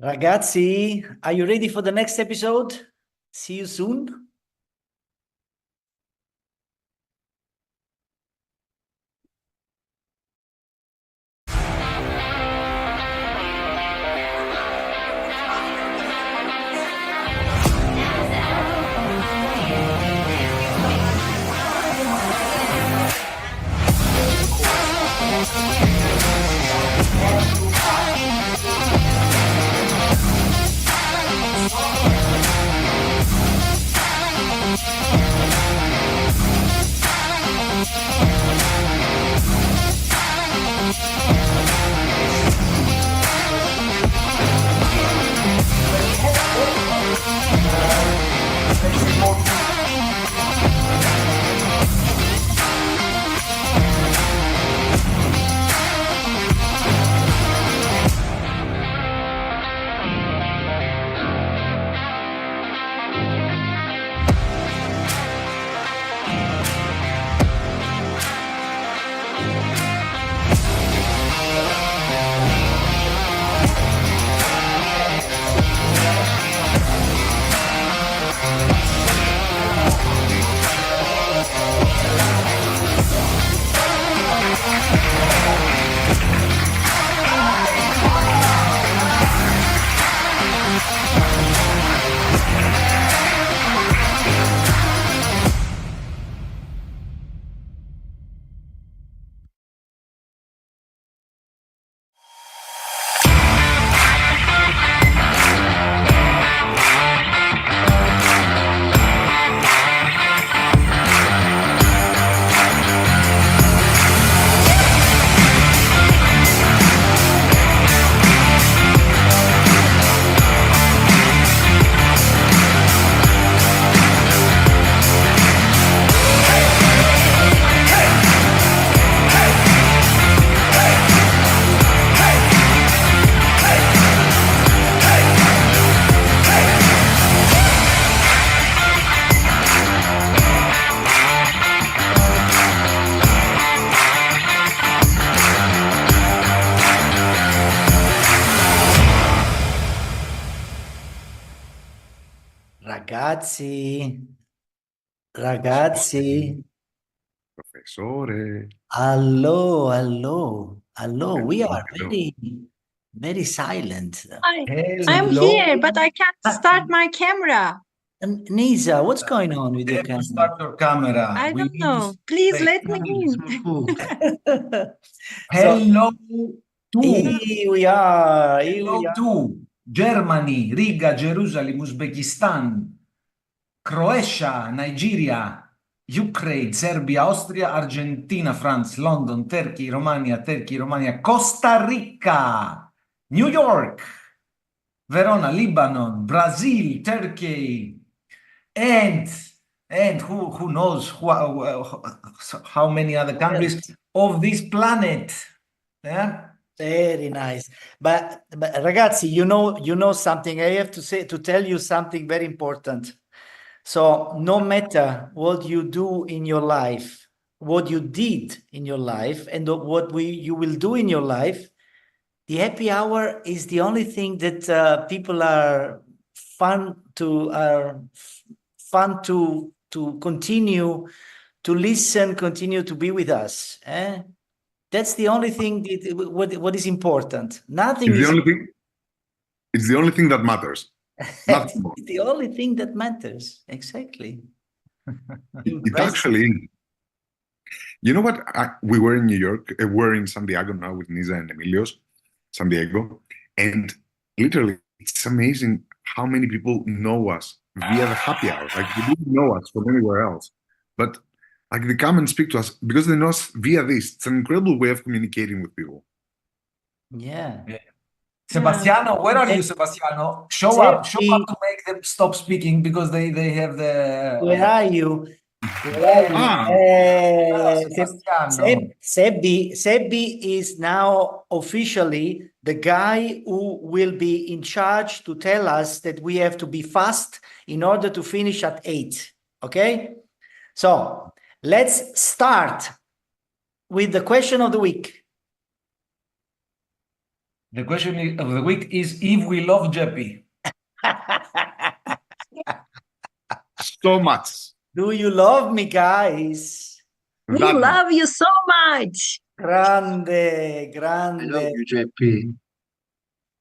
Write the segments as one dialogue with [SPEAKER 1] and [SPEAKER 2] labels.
[SPEAKER 1] Ragazzi, are you ready for the next episode? See you soon. Ragazzi,
[SPEAKER 2] Professore.
[SPEAKER 1] hello. We are
[SPEAKER 2] Hello.
[SPEAKER 1] very silent.
[SPEAKER 3] I'm here, but I can't start my camera.
[SPEAKER 1] And Nisa, what's going on with your camera?
[SPEAKER 4] Start your camera.
[SPEAKER 3] I
[SPEAKER 4] We
[SPEAKER 3] don't
[SPEAKER 4] need to
[SPEAKER 3] know. Please
[SPEAKER 4] say
[SPEAKER 3] let me in.
[SPEAKER 4] hello to
[SPEAKER 1] Here we are.
[SPEAKER 4] hello to Germany, Riga, Jerusalem, Uzbekistan, Croatia, Nigeria, Ukraine, Serbia, Austria, Argentina, France, London, Turkey, Romania, Costa Rica, New York, Verona, Lebanon, Brazil, Turkey, and who knows how many other countries of this planet. Yeah.
[SPEAKER 1] Very nice. But ragazzi, you know something. I have to tell you something very important. So no matter what you do in your life, what you did in your life, and what you will do in your life, the happy hour is the only thing that people are fun to continue to listen, continue to be with us. That's the only thing what is important. Nothing
[SPEAKER 2] It's
[SPEAKER 1] is
[SPEAKER 2] the only thing. It's the only thing that matters. Nothing more.
[SPEAKER 1] the only thing that matters. Exactly.
[SPEAKER 2] It actually, you know what? We were in New York. We're in San Diego now with Nisa and Emilio's, San Diego. And literally, it's amazing how many people know us via the happy hour. Like, they didn't know us from anywhere else. But like, they come and speak to us because they know us via this. It's an incredible way of communicating with people.
[SPEAKER 1] Yeah.
[SPEAKER 4] Sebastiano, where are you, Sebastiano? Show up to make them stop speaking because they have the.
[SPEAKER 1] Where are you? Sebbi is now officially the guy who will be in charge to tell us that we have to be fast in order to finish at 8. Okay? So let's start with the question of the week.
[SPEAKER 4] The question of the week is if we love Jeppy.
[SPEAKER 2] So much.
[SPEAKER 1] Do you love me, guys?
[SPEAKER 3] We
[SPEAKER 2] That much.
[SPEAKER 3] love you so much.
[SPEAKER 1] Grande,
[SPEAKER 5] I
[SPEAKER 1] grande.
[SPEAKER 5] love you, JP.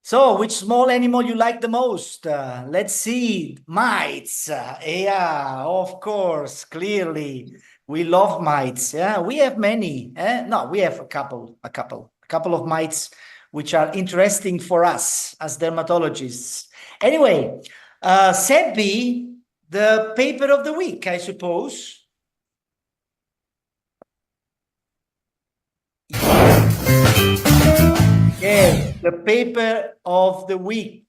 [SPEAKER 1] So, which small animal you like the most? Let's see. Mites. Yeah, of course, clearly. We love mites. Yeah, we have many. No, we have a couple of mites which are interesting for us as dermatologists. Anyway, Seppi, the paper of the week, I suppose. Yes, the paper of the week.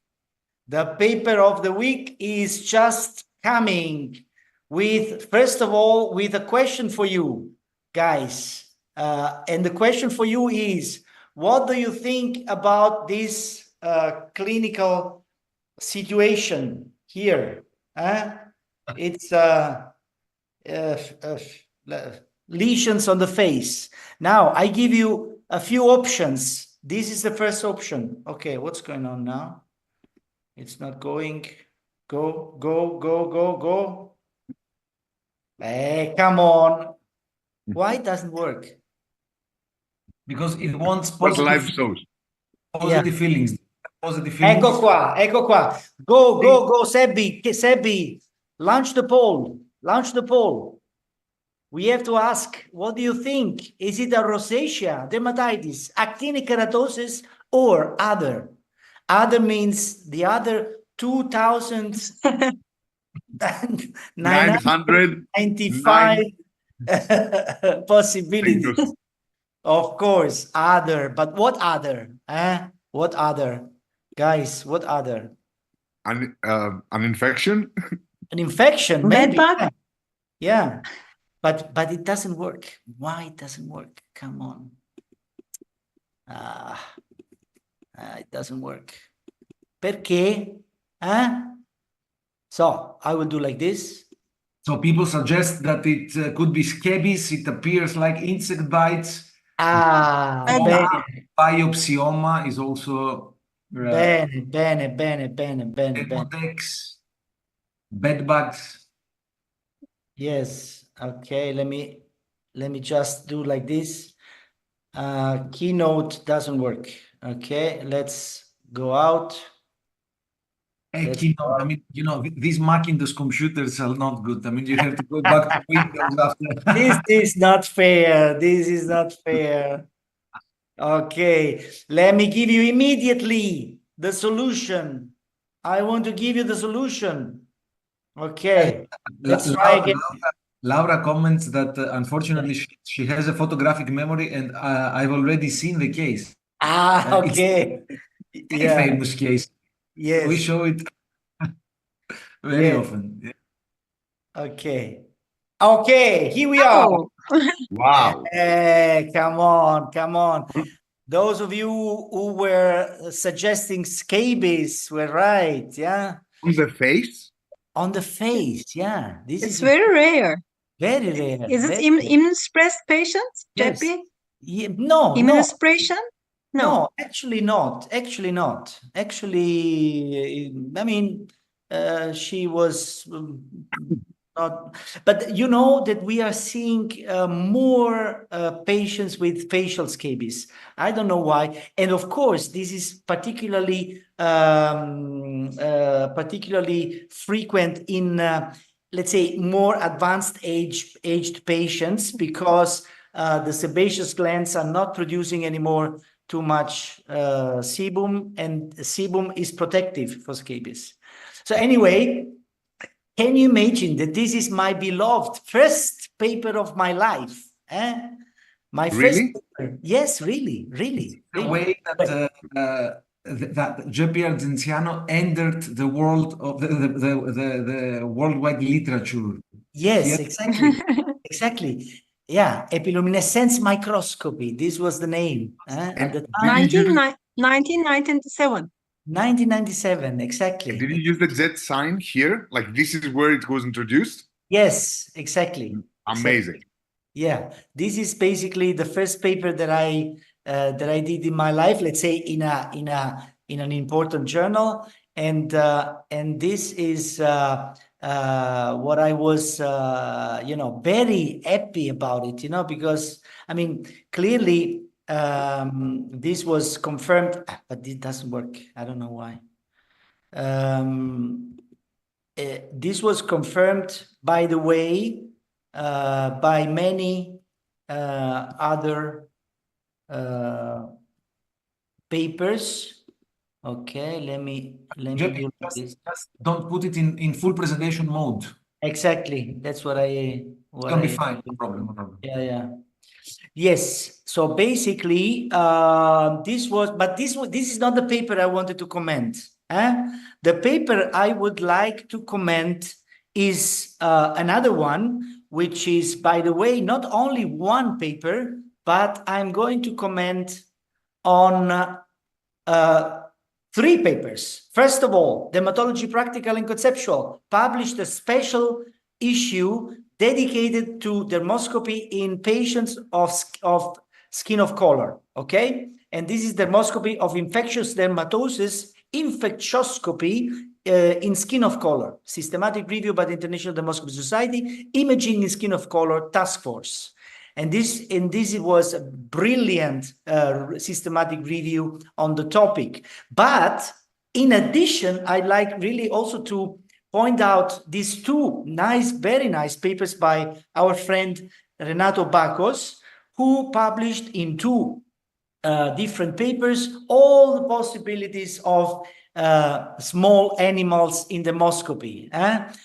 [SPEAKER 1] The paper of the week is just coming with, first of all, with a question for you, guys. And the question for you is, what do you think about this clinical situation here? It's lesions on the face. Now, I give you a few options. This is the first option. Okay, what's going on now? It's not going. Go, go, go, go, go. Hey, come on. Why it doesn't work?
[SPEAKER 4] Because it wants
[SPEAKER 2] What life
[SPEAKER 4] positive,
[SPEAKER 2] shows.
[SPEAKER 4] positive feelings. Positive feelings.
[SPEAKER 1] Ecco qua, ecco qua. Go, go, go, Sebbi, Sebbi. Launch the poll. Launch the poll. We have to ask, what do you think? Is it a rosacea, dermatitis, actinic keratosis, or other? Other means the other 2,995 possibilities.
[SPEAKER 2] Fingers.
[SPEAKER 1] Of course, other. But what other? What other? Guys, what other?
[SPEAKER 2] An infection?
[SPEAKER 1] An infection,
[SPEAKER 3] Bed
[SPEAKER 1] maybe.
[SPEAKER 3] bug?
[SPEAKER 1] Yeah. But it doesn't work. Why it doesn't work? Come on. It doesn't work. Perché? So I will do like this.
[SPEAKER 4] So people suggest that it could be scabies. It appears like insect bites.
[SPEAKER 1] Bene.
[SPEAKER 4] Biopsioma is also
[SPEAKER 1] Bene, bene, bene, bene, bene, bene.
[SPEAKER 4] Demodex, bed bugs.
[SPEAKER 1] Yes. Okay, let me just do like this. Keynote doesn't work. Okay, let's go out.
[SPEAKER 4] Keynote. I mean, you know, these Macintosh computers are not good. I mean, you have to go back to Windows after.
[SPEAKER 1] This is not fair. This is not fair. Okay, let me give you immediately the solution. I want to give you the solution. Okay, let's try again.
[SPEAKER 4] Laura comments that unfortunately she has a photographic memory, and I've already seen the case.
[SPEAKER 1] Okay.
[SPEAKER 4] It's a famous case.
[SPEAKER 1] Yes.
[SPEAKER 4] We show it very often. Yeah.
[SPEAKER 1] Okay. Okay, here we are.
[SPEAKER 2] Wow.
[SPEAKER 1] Come on, come on. Those of you who were suggesting scabies were right, yeah?
[SPEAKER 2] On the face?
[SPEAKER 1] On the face, yeah. This
[SPEAKER 3] It's
[SPEAKER 1] is
[SPEAKER 3] very rare.
[SPEAKER 1] very rare.
[SPEAKER 3] Is it
[SPEAKER 1] very
[SPEAKER 3] immunosuppressed patients,
[SPEAKER 1] Yes.
[SPEAKER 3] JP?
[SPEAKER 1] Yeah, no,
[SPEAKER 3] Immunosuppression?
[SPEAKER 1] no, actually not. Actually not. Actually, I mean, she was not. But you know that we are seeing more patients with facial scabies. I don't know why. And of course, this is particularly frequent in, let's say, more advanced aged patients because the sebaceous glands are not producing anymore too much sebum, and sebum is protective for scabies. So anyway, can you imagine that this is my beloved first paper of my life? My first paper. Yes, really.
[SPEAKER 4] The way that that Jeppy Argenziano entered the world of the worldwide literature.
[SPEAKER 1] Yes, exactly. Yeah, epiluminescence microscopy. This was the name at the time.
[SPEAKER 3] 1997.
[SPEAKER 1] 1997, exactly.
[SPEAKER 2] Did you use the Z sign here? Like this is where it was introduced?
[SPEAKER 1] Yes, exactly.
[SPEAKER 2] Amazing.
[SPEAKER 1] Yeah, this is basically the first paper that I that I did in my life, let's say in an important journal, and this is what I was very happy about it, because I mean clearly this was confirmed, but it doesn't work. I don't know why. This was confirmed, by the way, by many other papers. Okay, let me do this.
[SPEAKER 4] Just don't put it in full presentation mode.
[SPEAKER 1] Exactly, that's what I.
[SPEAKER 4] It's gonna be fine. No problem. No problem.
[SPEAKER 1] Yeah. Yes. So basically, this is not the paper I wanted to comment. The paper I would like to comment is another one, which is, by the way, not only one paper, but I'm going to comment on 3 papers. First of all, Dermatology Practical and Conceptual published a special issue dedicated to dermoscopy in patients of skin of color, okay? And this is dermoscopy of infectious dermatosis, infectioscopy in skin of color, systematic review by the International Dermoscopy Society, imaging in skin of color task force. And this was a brilliant systematic review on the topic. But in addition, I'd like really also to point out these 2 very nice papers by our friend Renato Bacos, who published in 2 different papers all the possibilities of small animals in dermoscopy.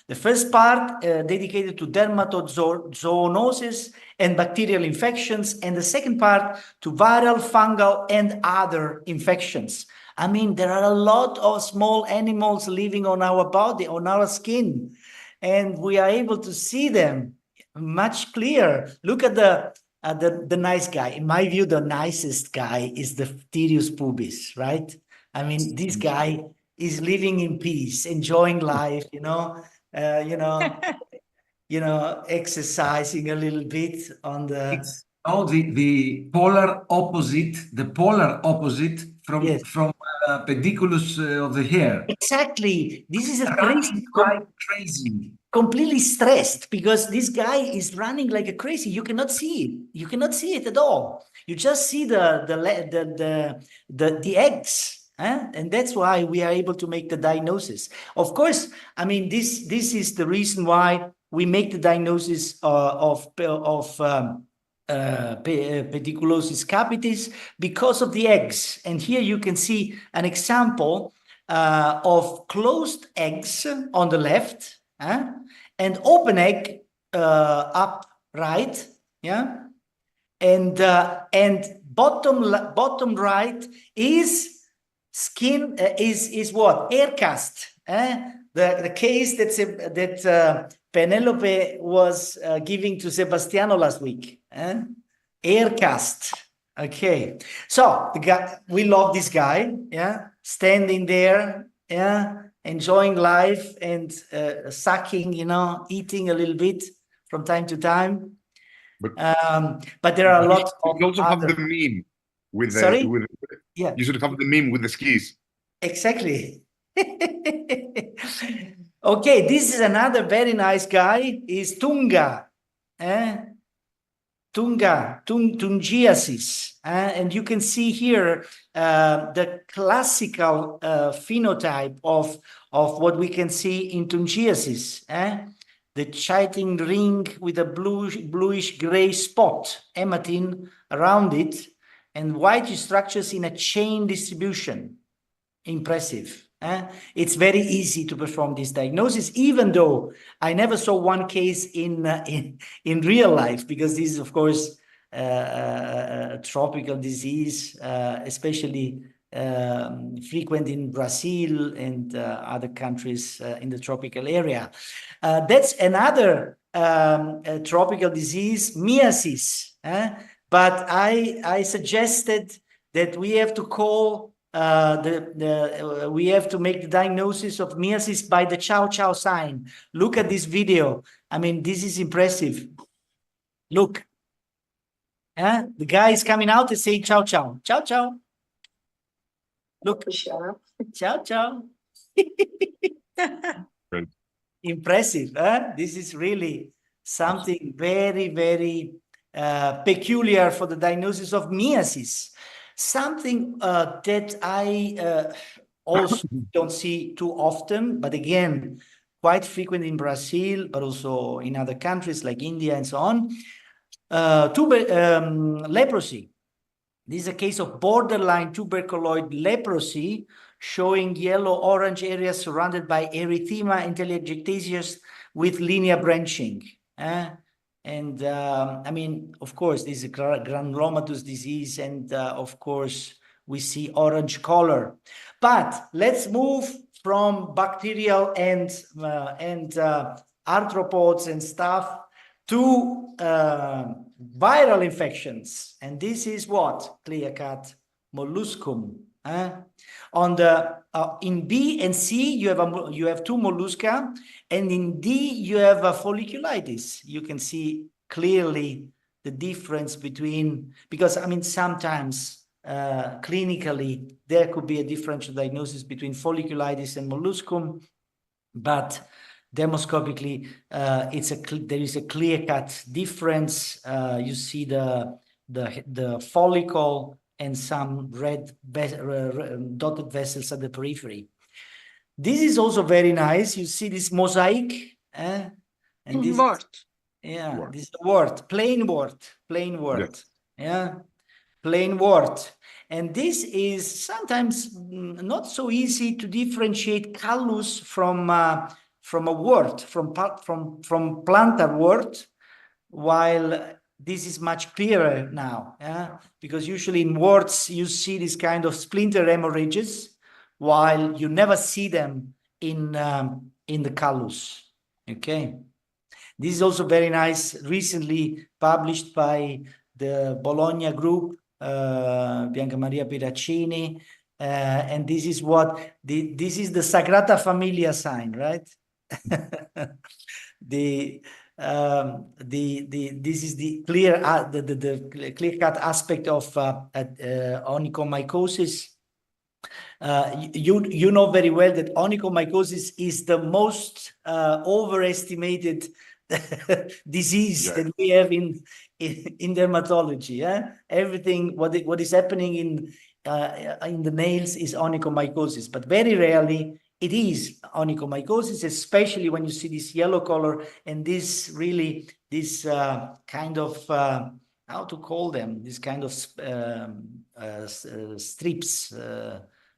[SPEAKER 1] The first part dedicated to dermatozoonosis and bacterial infections, and the second part to viral, fungal, and other infections. I mean, there are a lot of small animals living on our body, on our skin, and we are able to see them much clearer. Look at the nice guy. In my view, the nicest guy is the Pterius pubis, right? I mean, this guy is living in peace, enjoying life, exercising a little bit on the.
[SPEAKER 4] It's the polar opposite. The polar opposite from
[SPEAKER 1] Yes.
[SPEAKER 4] from pediculus of the hair.
[SPEAKER 1] Exactly. This is a
[SPEAKER 4] crazy.
[SPEAKER 1] Completely stressed, because this guy is running like a crazy. You cannot see it. You cannot see it at all. You just see the eggs. And that's why we are able to make the diagnosis. Of course, I mean, this is the reason why we make the diagnosis of pediculosis capitis, because of the eggs. And here you can see an example of closed eggs on the left, and open egg up right, and bottom right is skin, is what? Hair cast. The case that Penelope was giving to Sebastiano last week. Hair cast. Okay. So the guy, we love this guy, standing there, enjoying life and sucking, eating a little bit from time to time. But there are a lot of.
[SPEAKER 2] You also have the meme with the.
[SPEAKER 1] Sorry?
[SPEAKER 2] Yeah. You should have the meme with the skis.
[SPEAKER 1] Exactly. Okay, this is another very nice guy. Is Tunga. Tungiasis. And you can see here the classical phenotype of what we can see in Tungiasis. The chitin ring with a bluish gray spot, hematine around it, and white structures in a chain distribution. Impressive. It's very easy to perform this diagnosis, even though I never saw one case in real life, because this is, of course, a tropical disease, especially frequent in Brazil and other countries in the tropical area. That's another tropical disease, myiasis. But I suggested that we have to call we have to make the diagnosis of myiasis by the chow sign. Look at this video. I mean, this is impressive. Look. The guy is coming out and saying ciao, ciao. Ciao, ciao. Look. Ciao, ciao.
[SPEAKER 2] Right.
[SPEAKER 1] Impressive. This is really something very, very peculiar for the diagnosis of myiasis. Something that I also don't see too often, but again, quite frequent in Brazil, but also in other countries like India and so on. Leprosy. This is a case of borderline tuberculoid leprosy, showing yellow-orange areas surrounded by erythema and telangiectasias with linear branching. I mean, of course, this is a granulomatous disease, and of course, we see orange color. But let's move from bacterial and arthropods and stuff to viral infections, and this is what clear-cut molluscum. On the in B and C you have two mollusca, and in D you have a folliculitis. You can see clearly the difference between, because I mean sometimes clinically there could be a differential diagnosis between folliculitis and molluscum, but dermoscopically, there is a clear-cut difference. You see the follicle and some red dotted vessels at the periphery. This is also very nice. You see this mosaic, and this
[SPEAKER 3] wart.
[SPEAKER 1] This is a wart, plain wart.
[SPEAKER 2] Yeah.
[SPEAKER 1] Plain wart. And this is sometimes not so easy to differentiate callus from a wart, from plantar wart, while this is much clearer now, because usually in warts you see this kind of splinter hemorrhages, while you never see them in the callus. Okay. This is also very nice, recently published by the Bologna group, Bianca Maria Piraccini, and this is this is the Sagrada Familia sign, right? This is the clear-cut aspect of onychomycosis. You know very well that onychomycosis is the most overestimated disease that we have in dermatology. Everything what is happening in the nails is onychomycosis, but very rarely it is onychomycosis, especially when you see this yellow color and this kind of how to call them, this kind of strips,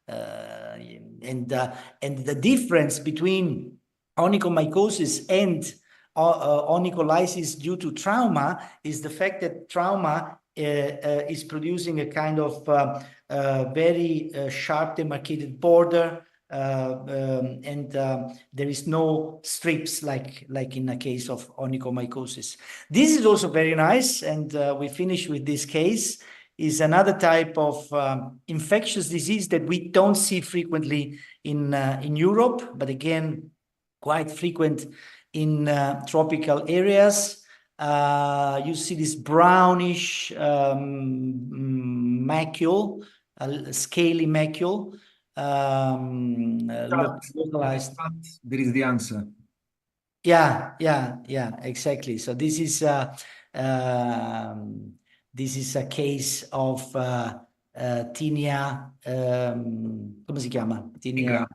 [SPEAKER 1] and the difference between onychomycosis and onycholysis due to trauma is the fact that trauma is producing a kind of very sharp demarcated border, and there is no strips like in a case of onychomycosis. This is also very nice, and we finish with this case. Is another type of infectious disease that we don't see frequently in Europe, but again quite frequent in tropical areas. You see this brownish macule, scaly macule, localized.
[SPEAKER 4] There is the answer.
[SPEAKER 1] Yeah, exactly. So this is a case of tinea, come si chiama? Tinea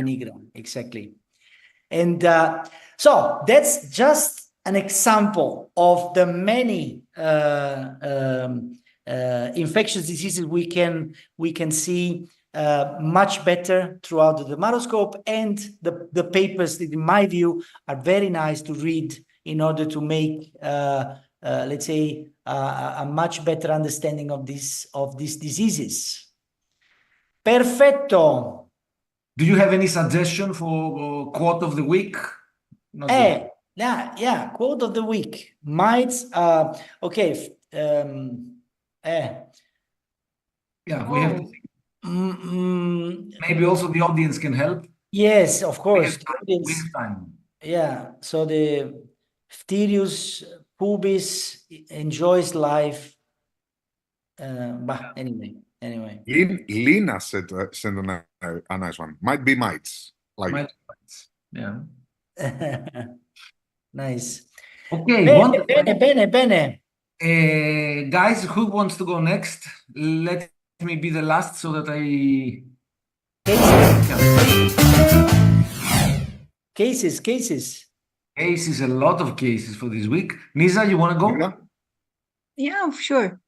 [SPEAKER 1] nigra, exactly. And so that's just an example of the many infectious diseases we can see much better throughout the dermatoscope, and the papers that, in my view, are very nice to read in order to make let's say a much better understanding of these diseases. Perfetto.
[SPEAKER 4] Do you have any suggestion for quote of the week?
[SPEAKER 1] Yeah, quote of the week. Might okay.
[SPEAKER 4] Yeah, we have to think. Maybe also the audience can help.
[SPEAKER 1] Yes, of course.
[SPEAKER 4] We have time.
[SPEAKER 1] Yeah, so the Phtirius pubis enjoys life. But anyway.
[SPEAKER 2] Lina sent a nice one. Might be mites. Like,
[SPEAKER 4] yeah.
[SPEAKER 1] Nice.
[SPEAKER 4] Okay.
[SPEAKER 1] Bene.
[SPEAKER 4] Guys, who wants to go next? Let me be the last so that I.
[SPEAKER 1] Cases.
[SPEAKER 4] Cases, a lot of cases for this week. Nisa, you want to go?
[SPEAKER 2] Lina?
[SPEAKER 3] Yeah, sure.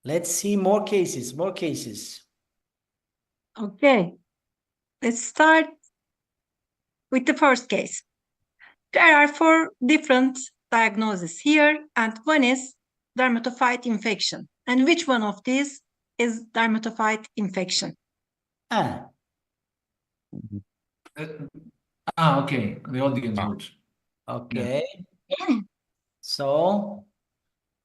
[SPEAKER 1] Let's see more cases.
[SPEAKER 3] Okay. Let's start with the first case. There are 4 different diagnoses here, and one is dermatophyte infection. And which one of these is dermatophyte infection?
[SPEAKER 4] Okay. The audience votes.
[SPEAKER 1] Okay. So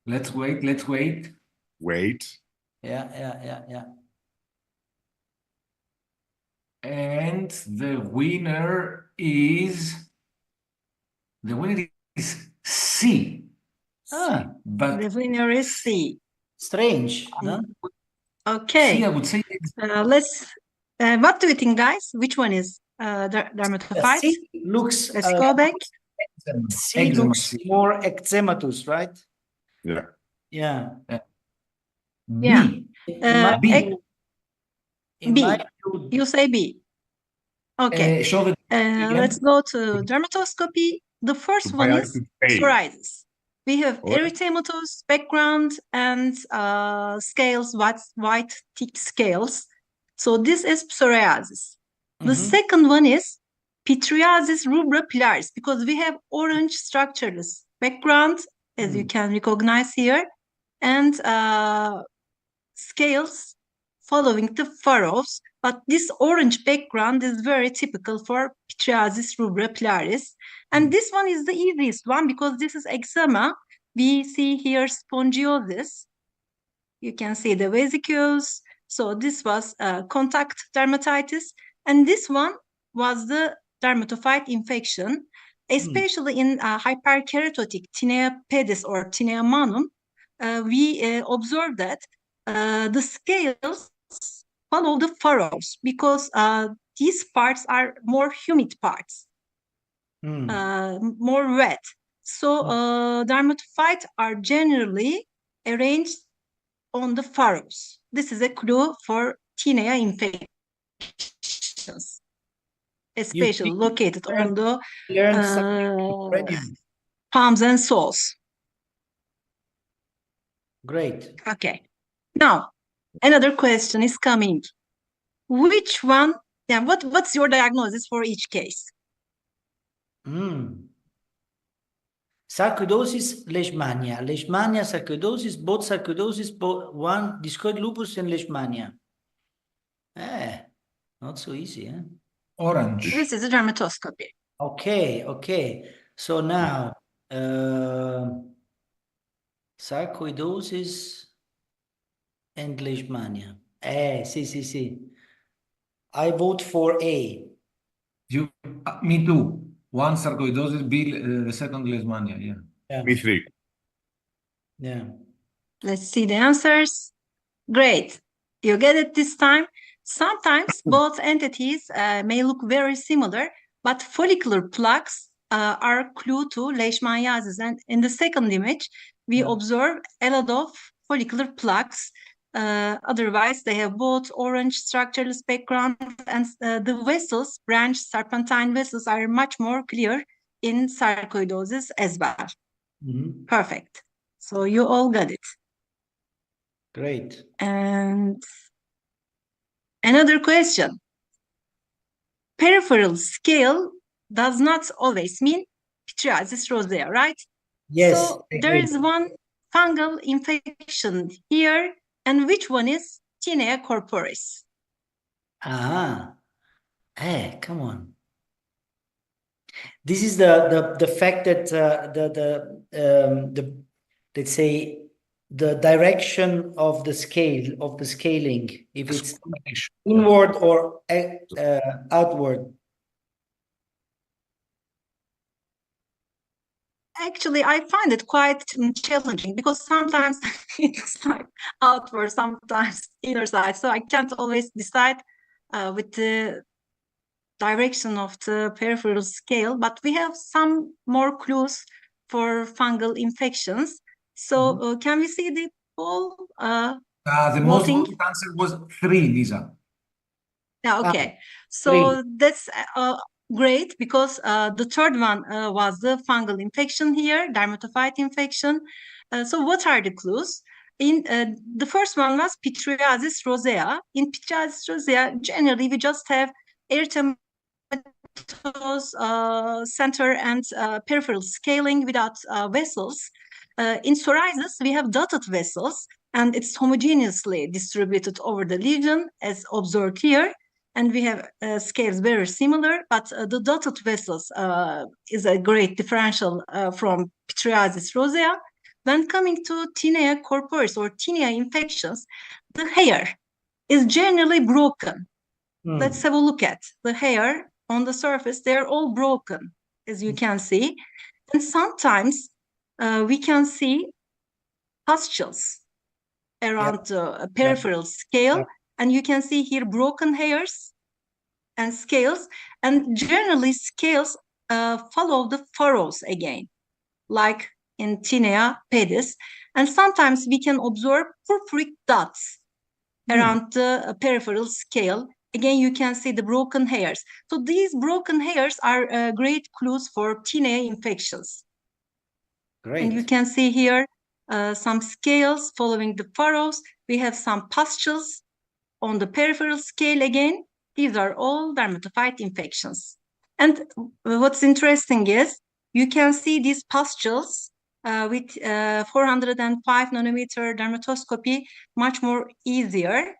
[SPEAKER 4] Let's wait.
[SPEAKER 2] Wait.
[SPEAKER 1] Yeah.
[SPEAKER 4] And the winner is C.
[SPEAKER 3] But the winner is C.
[SPEAKER 1] Strange, no?
[SPEAKER 3] Okay.
[SPEAKER 4] C, I would say.
[SPEAKER 3] Let's. What do you think, guys? Which one is dermatophyte?
[SPEAKER 1] C looks.
[SPEAKER 3] Let's go back.
[SPEAKER 1] C looks more eczematous, right?
[SPEAKER 2] Yeah.
[SPEAKER 1] Yeah.
[SPEAKER 3] Yeah.
[SPEAKER 4] B.
[SPEAKER 3] B. You say B. Okay. Let's go to dermatoscopy. The first one is psoriasis. We have erythematous background and scales, white thick scales. So this is psoriasis. The second one is pityriasis rubra pilaris, because we have orange structureless background, as you can recognize here, and scales following the furrows. But this orange background is very typical for pityriasis rubra pilaris. And this one is the easiest one because this is eczema. We see here spongiosis. You can see the vesicles. So this was contact dermatitis. And this one was the dermatophyte infection, especially in hyperkeratotic tinea pedis or tinea manum. We observed that the scales follow the furrows because these parts are more humid parts, more wet. So dermatophytes are generally arranged on the furrows. This is a clue for tinea infections, especially located on the palms and soles.
[SPEAKER 1] Great.
[SPEAKER 3] Okay. Now, another question is coming. Which one? Yeah, what's your diagnosis for each case?
[SPEAKER 1] Sarcoidosis, leishmania. Leishmania, sarcoidosis, both sarcoidosis, one discoid lupus and leishmania. Not so easy, eh?
[SPEAKER 4] Orange.
[SPEAKER 3] This is a dermatoscopy.
[SPEAKER 1] Okay. So now, sarcoidosis and leishmania. Sì. I vote for A.
[SPEAKER 4] Me too. One sarcoidosis, B, the second leishmania.
[SPEAKER 2] Yeah. Me 3.
[SPEAKER 1] Yeah.
[SPEAKER 3] Let's see the answers. Great. You get it this time. Sometimes both entities may look very similar, but follicular plaques are clue to leishmaniasis. And in the second image, we observe a lot of follicular plaques. Otherwise, they have both orange structureless background, and the vessels, branch serpentine vessels, are much more clear in sarcoidosis as well. Perfect. So you all got it.
[SPEAKER 1] Great.
[SPEAKER 3] And another question. Peripheral scale does not always mean pityriasis rosea, right?
[SPEAKER 1] Yes.
[SPEAKER 3] So there is one fungal infection here, and which one is tinea corporis?
[SPEAKER 1] Come on. This is the fact that the let's say the direction of the scaling, if it's inward or outward.
[SPEAKER 3] Actually, I find it quite challenging because sometimes it's like outward, sometimes inner side. So I can't always decide with the direction of the peripheral scale, but we have some more clues for fungal infections. So can we see the poll?
[SPEAKER 4] The most
[SPEAKER 3] Voting?
[SPEAKER 4] voted answer was 3, Lisa.
[SPEAKER 3] Yeah, okay. So that's great because the third one was the fungal infection here, dermatophyte infection. So what are the clues? In the first one was pityriasis rosea. In pityriasis rosea, generally we just have erythematous center and peripheral scaling without vessels. In psoriasis, we have dotted vessels and it's homogeneously distributed over the lesion as observed here. And we have scales very similar, but the dotted vessels is a great differential from pityriasis rosea. When coming to tinea corporis or tinea infections, the hair is generally broken. Let's have a look at the hair on the surface. They're all broken, as you can see. And sometimes we can see pustules around the peripheral scale. And you can see here broken hairs and scales. And generally scales follow the furrows again, like in tinea pedis. And sometimes we can observe purpuric dots around the peripheral scale. Again, you can see the broken hairs. So these broken hairs are great clues for tinea infections.
[SPEAKER 1] Great.
[SPEAKER 3] And you can see here some scales following the furrows. We have some pustules on the peripheral scale again. These are all dermatophyte infections. And what's interesting is you can see these pustules with 405 nanometer dermatoscopy much more easier.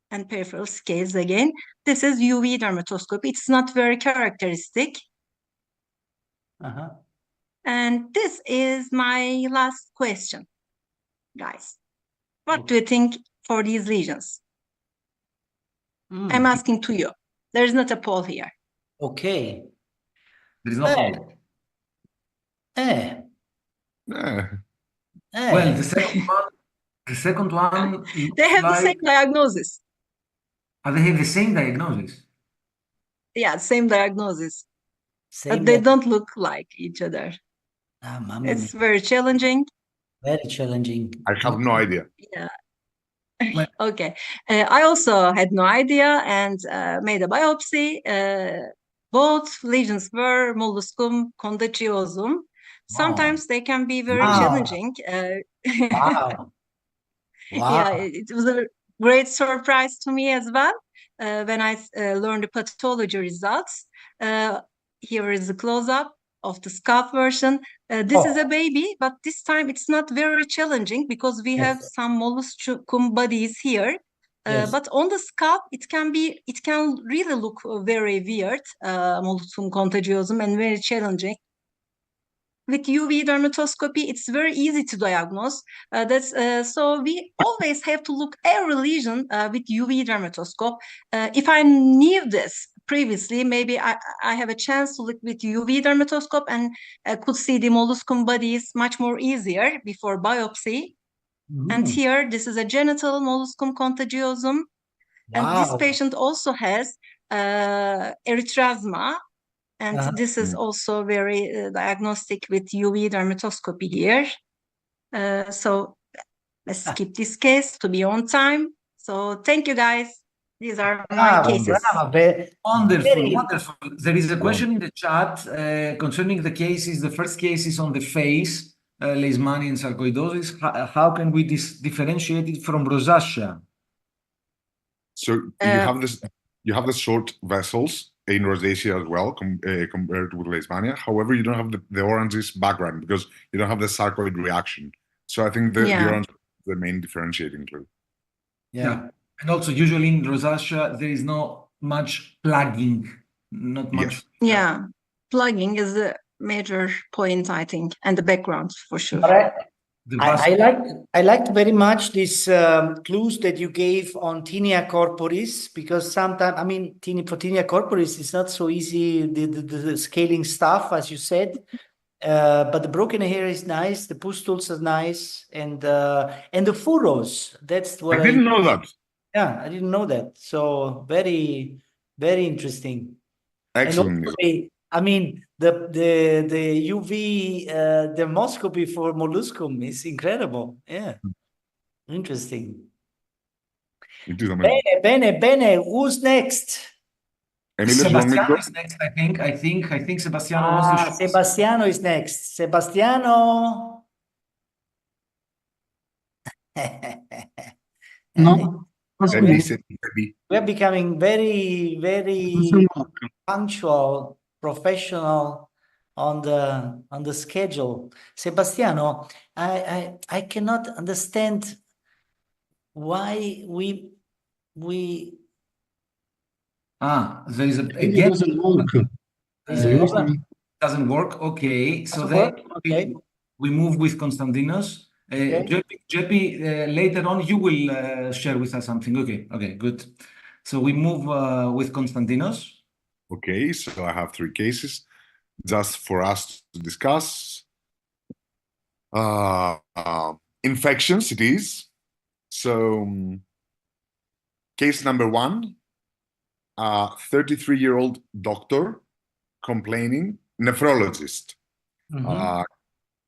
[SPEAKER 3] And peripheral scales again. This is UV dermatoscopy. It's not very characteristic. And this is my last question, guys. What do you think for these lesions? I'm asking to you. There's not a poll here.
[SPEAKER 1] Okay.
[SPEAKER 4] There is no poll. Well, the second one
[SPEAKER 3] they have
[SPEAKER 4] like,
[SPEAKER 3] the same diagnosis.
[SPEAKER 4] They have the same diagnosis.
[SPEAKER 3] Yeah, same diagnosis. But they don't look like each other. It's very challenging.
[SPEAKER 1] Very challenging.
[SPEAKER 2] I have no idea.
[SPEAKER 3] Yeah. Okay. I also had no idea and made a biopsy. Both lesions were molluscum contagiosum. Sometimes they can be very challenging.
[SPEAKER 1] Wow.
[SPEAKER 3] Yeah, it was a great surprise to me as well when I learned the pathology results. Here is a close-up of the scalp version. This is a baby, but this time it's not very challenging because we have some molluscum bodies here. But on the scalp, it can really look very weird, molluscum contagiosum, and very challenging. With UV dermatoscopy, it's very easy to diagnose. So we always have to look every lesion with UV dermatoscope. If I knew this previously, maybe I have a chance to look with UV dermatoscope and could see the molluscum bodies much more easier before biopsy. And here, this is a genital molluscum contagiosum. And this patient also has erythrasma. And this is also very diagnostic with UV dermatoscopy here. So let's skip this case to be on time. So thank you, guys. These are my cases.
[SPEAKER 4] Wonderful. There is a question in the chat concerning the cases. The first case is on the face, Leishmanian sarcoidosis. How can we differentiate it from rosacea?
[SPEAKER 2] So you have the short vessels in rosacea as well, compared with Leishmania. However, you don't have the oranges background because you don't have the sarcoid reaction. So I think the orange is the main differentiating clue.
[SPEAKER 4] Yeah. And also, usually in rosacea, there is not much plugging, not much.
[SPEAKER 3] Yeah, plugging is a major point, I think, and the background for sure.
[SPEAKER 1] I liked very much these clues that you gave on tinea corporis, because sometimes, I mean, for tinea corporis, it's not so easy, the scaling stuff, as you said. But the broken hair is nice. The pustules are nice, and the furrows. That's what
[SPEAKER 2] I didn't know that.
[SPEAKER 1] Yeah, I didn't know that. So very, very interesting.
[SPEAKER 2] Excellent.
[SPEAKER 1] And also I mean, the UV dermoscopy for molluscum is incredible. Yeah, interesting.
[SPEAKER 2] It is amazing.
[SPEAKER 1] Bene. Who's next?
[SPEAKER 2] Emilios, you want me to
[SPEAKER 4] Sebastiano
[SPEAKER 2] go?
[SPEAKER 4] is next, I think. I think Sebastiano wants to show us.
[SPEAKER 1] Sebastiano is next. Sebastiano.
[SPEAKER 5] No,
[SPEAKER 2] Debbie,
[SPEAKER 5] me.
[SPEAKER 2] said Debbie.
[SPEAKER 1] We're becoming very, very punctual, professional on the schedule. Sebastiano, I cannot understand why we
[SPEAKER 4] There is
[SPEAKER 5] It
[SPEAKER 4] again
[SPEAKER 5] doesn't work.
[SPEAKER 1] there's a problem.
[SPEAKER 4] doesn't work. Okay, so
[SPEAKER 1] Doesn't
[SPEAKER 4] then
[SPEAKER 1] work? Okay.
[SPEAKER 4] we move with Konstantinos.
[SPEAKER 1] Okay.
[SPEAKER 4] JP, later on you will share with us something. Okay, good. So we move with Konstantinos.
[SPEAKER 2] Okay, so I have 3 cases just for us to discuss. Infections, it is. So, case number 1, 33-year-old doctor complaining, nephrologist,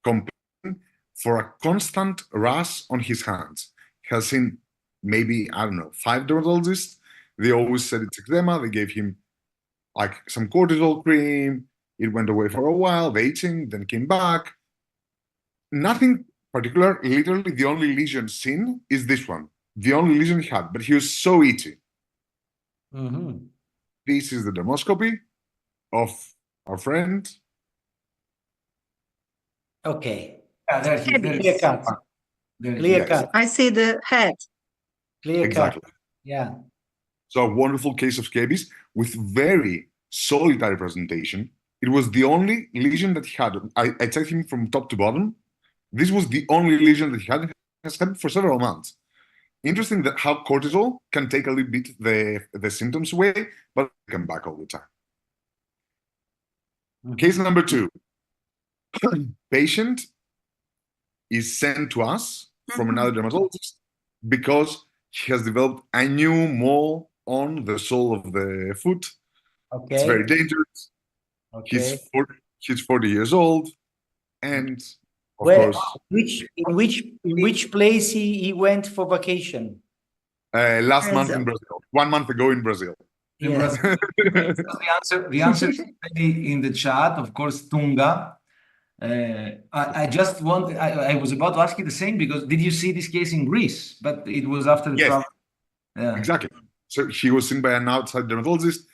[SPEAKER 2] complaining for a constant rash on his hands. He has seen maybe, I don't know, 5 dermatologists. They always said it's eczema. They gave him like some cortisol cream. It went away for a while, the itching, then came back. Nothing particular. Literally, the only lesion seen is this one. The only lesion he had, but he was so itchy. This is the dermoscopy of our friend.
[SPEAKER 1] Okay.
[SPEAKER 4] Yeah, there he is.
[SPEAKER 1] Clear cut.
[SPEAKER 4] There he
[SPEAKER 1] Clear
[SPEAKER 4] is.
[SPEAKER 1] cut.
[SPEAKER 3] I see the head.
[SPEAKER 1] Clear
[SPEAKER 2] Exactly.
[SPEAKER 1] cut. Yeah.
[SPEAKER 2] So a wonderful case of scabies with very solitary presentation. It was the only lesion that he had. I checked him from top to bottom. This was the only lesion that he has had for several months. Interesting that how cortisol can take a little bit the symptoms away, but come back all the time. Case number 2. Patient is sent to us from another dermatologist because he has developed a new mole on the sole of the foot.
[SPEAKER 1] Okay.
[SPEAKER 2] It's very dangerous.
[SPEAKER 1] Okay.
[SPEAKER 2] He's 40 years old, and of
[SPEAKER 1] Where?
[SPEAKER 2] course,
[SPEAKER 1] In which place he went for vacation?
[SPEAKER 2] last month in Brazil, 1 month ago in Brazil.
[SPEAKER 4] In
[SPEAKER 1] Yes.
[SPEAKER 4] Brazil. The answer is already in the chat, of course, Tunga. I was about to ask you the same because did you see this case in Greece? But it was after the
[SPEAKER 2] Yes.
[SPEAKER 4] travel. Yeah.
[SPEAKER 2] Exactly. So he was seen by an outside dermatologist.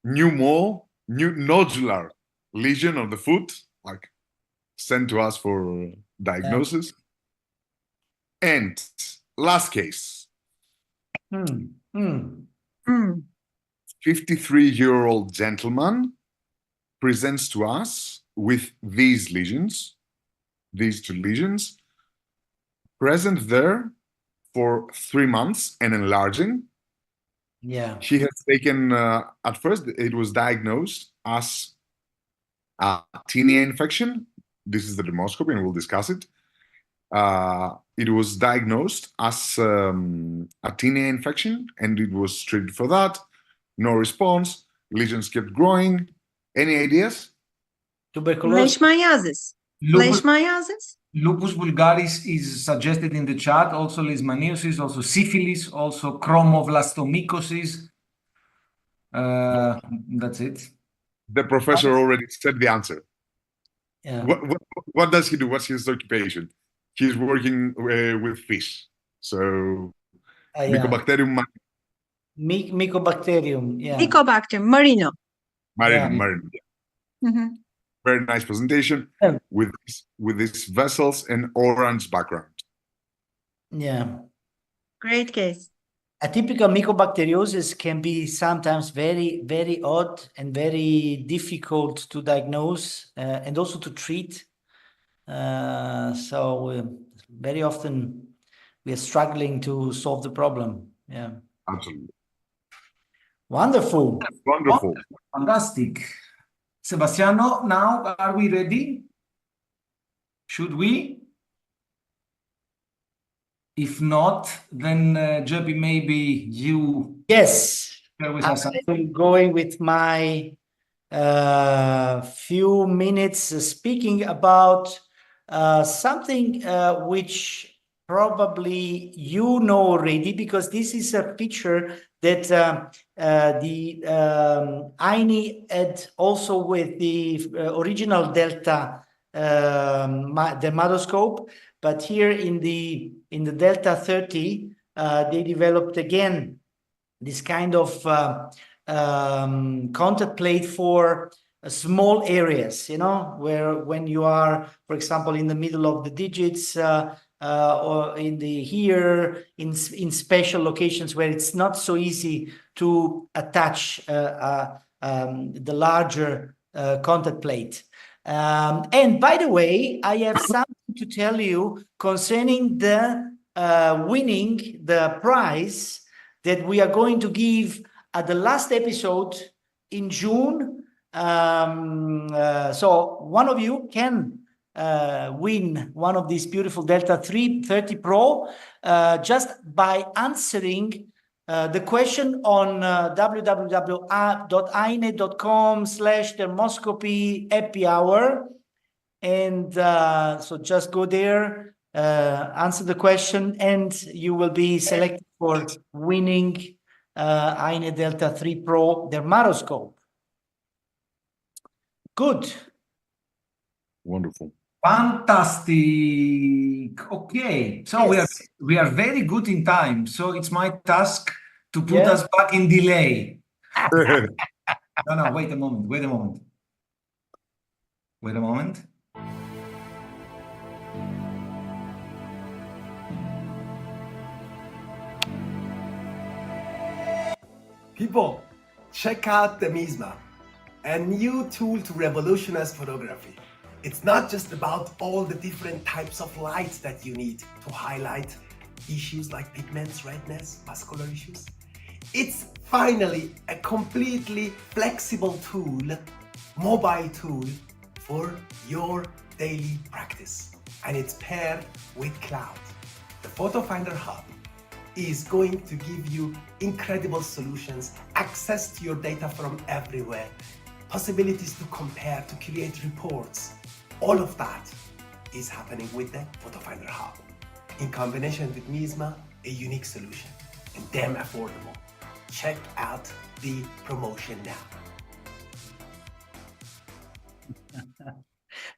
[SPEAKER 2] New mole, new nodular lesion on the foot, like sent to us for diagnosis. And last case, 53-year-old gentleman presents to us with these lesions, these 2 lesions, present there for 3 months and enlarging.
[SPEAKER 1] Yeah.
[SPEAKER 2] He has taken, at first, it was diagnosed as a tinea infection. This is the dermoscopy, and we'll discuss it. It was diagnosed as a tinea infection, and it was treated for that. No response. Lesions kept growing. Any ideas?
[SPEAKER 1] Tuberculosis.
[SPEAKER 3] Leishmaniasis. Leishmaniasis.
[SPEAKER 4] Lupus vulgaris is suggested in the chat, also leishmaniasis, also syphilis, also chromovlastomycosis. That's it.
[SPEAKER 2] The professor already said the answer.
[SPEAKER 1] Yeah.
[SPEAKER 2] What does he do? What's his occupation? He's working with fish. So, Mycobacterium
[SPEAKER 1] Mycobacterium. Yeah.
[SPEAKER 3] Mycobacterium marino.
[SPEAKER 2] marinum. Very nice presentation
[SPEAKER 1] Yeah.
[SPEAKER 2] with these vessels and orange background.
[SPEAKER 1] Yeah.
[SPEAKER 3] Great case.
[SPEAKER 1] A typical mycobacteriosis can be sometimes very, very odd and very difficult to diagnose and also to treat. So very often we are struggling to solve the problem. Yeah.
[SPEAKER 2] Absolutely.
[SPEAKER 1] Wonderful.
[SPEAKER 2] Wonderful.
[SPEAKER 4] Fantastic. Sebastiano, now are we ready? Should we? If not, then Jeppy, maybe you
[SPEAKER 1] Yes,
[SPEAKER 4] share with us.
[SPEAKER 1] I'm going with my few minutes speaking about something which probably you know already, because this is a feature that the INI had also with the original Delta dermatoscope, but here in the Delta 30, they developed again this kind of contact plate for small areas, you know, where when you are, for example, in the middle of the digits or in the here, in special locations where it's not so easy to attach the larger contact plate. And by the way, I have something to tell you concerning the winning the prize that we are going to give at the last episode in June. So one of you can win one of these beautiful Delta 330 Pro just by answering the question on www.aine.com/dermoscopy happy hour. And so just go there, answer the question, and you will be selected for winning Aine Delta 3 Pro dermatoscope. Good.
[SPEAKER 2] Wonderful.
[SPEAKER 4] Fantastic. Okay, so
[SPEAKER 1] Yes.
[SPEAKER 4] we are very good in time. So it's my task to put us back in delay. No, wait a moment. Wait a moment.
[SPEAKER 5] People, check out Dermoscopy, a new tool to revolutionize photography. It's not just about all the different types of lights that you need to highlight issues like pigments, redness, vascular issues. It's finally a completely flexible tool, mobile tool for your daily practice. And it's paired with cloud. The Photo Finder Hub is going to give you incredible solutions, access to your data from everywhere, possibilities to compare, to create reports. All of that is happening with the Photo Finder Hub. In combination with Misma, a unique solution and damn affordable. Check out the promotion now.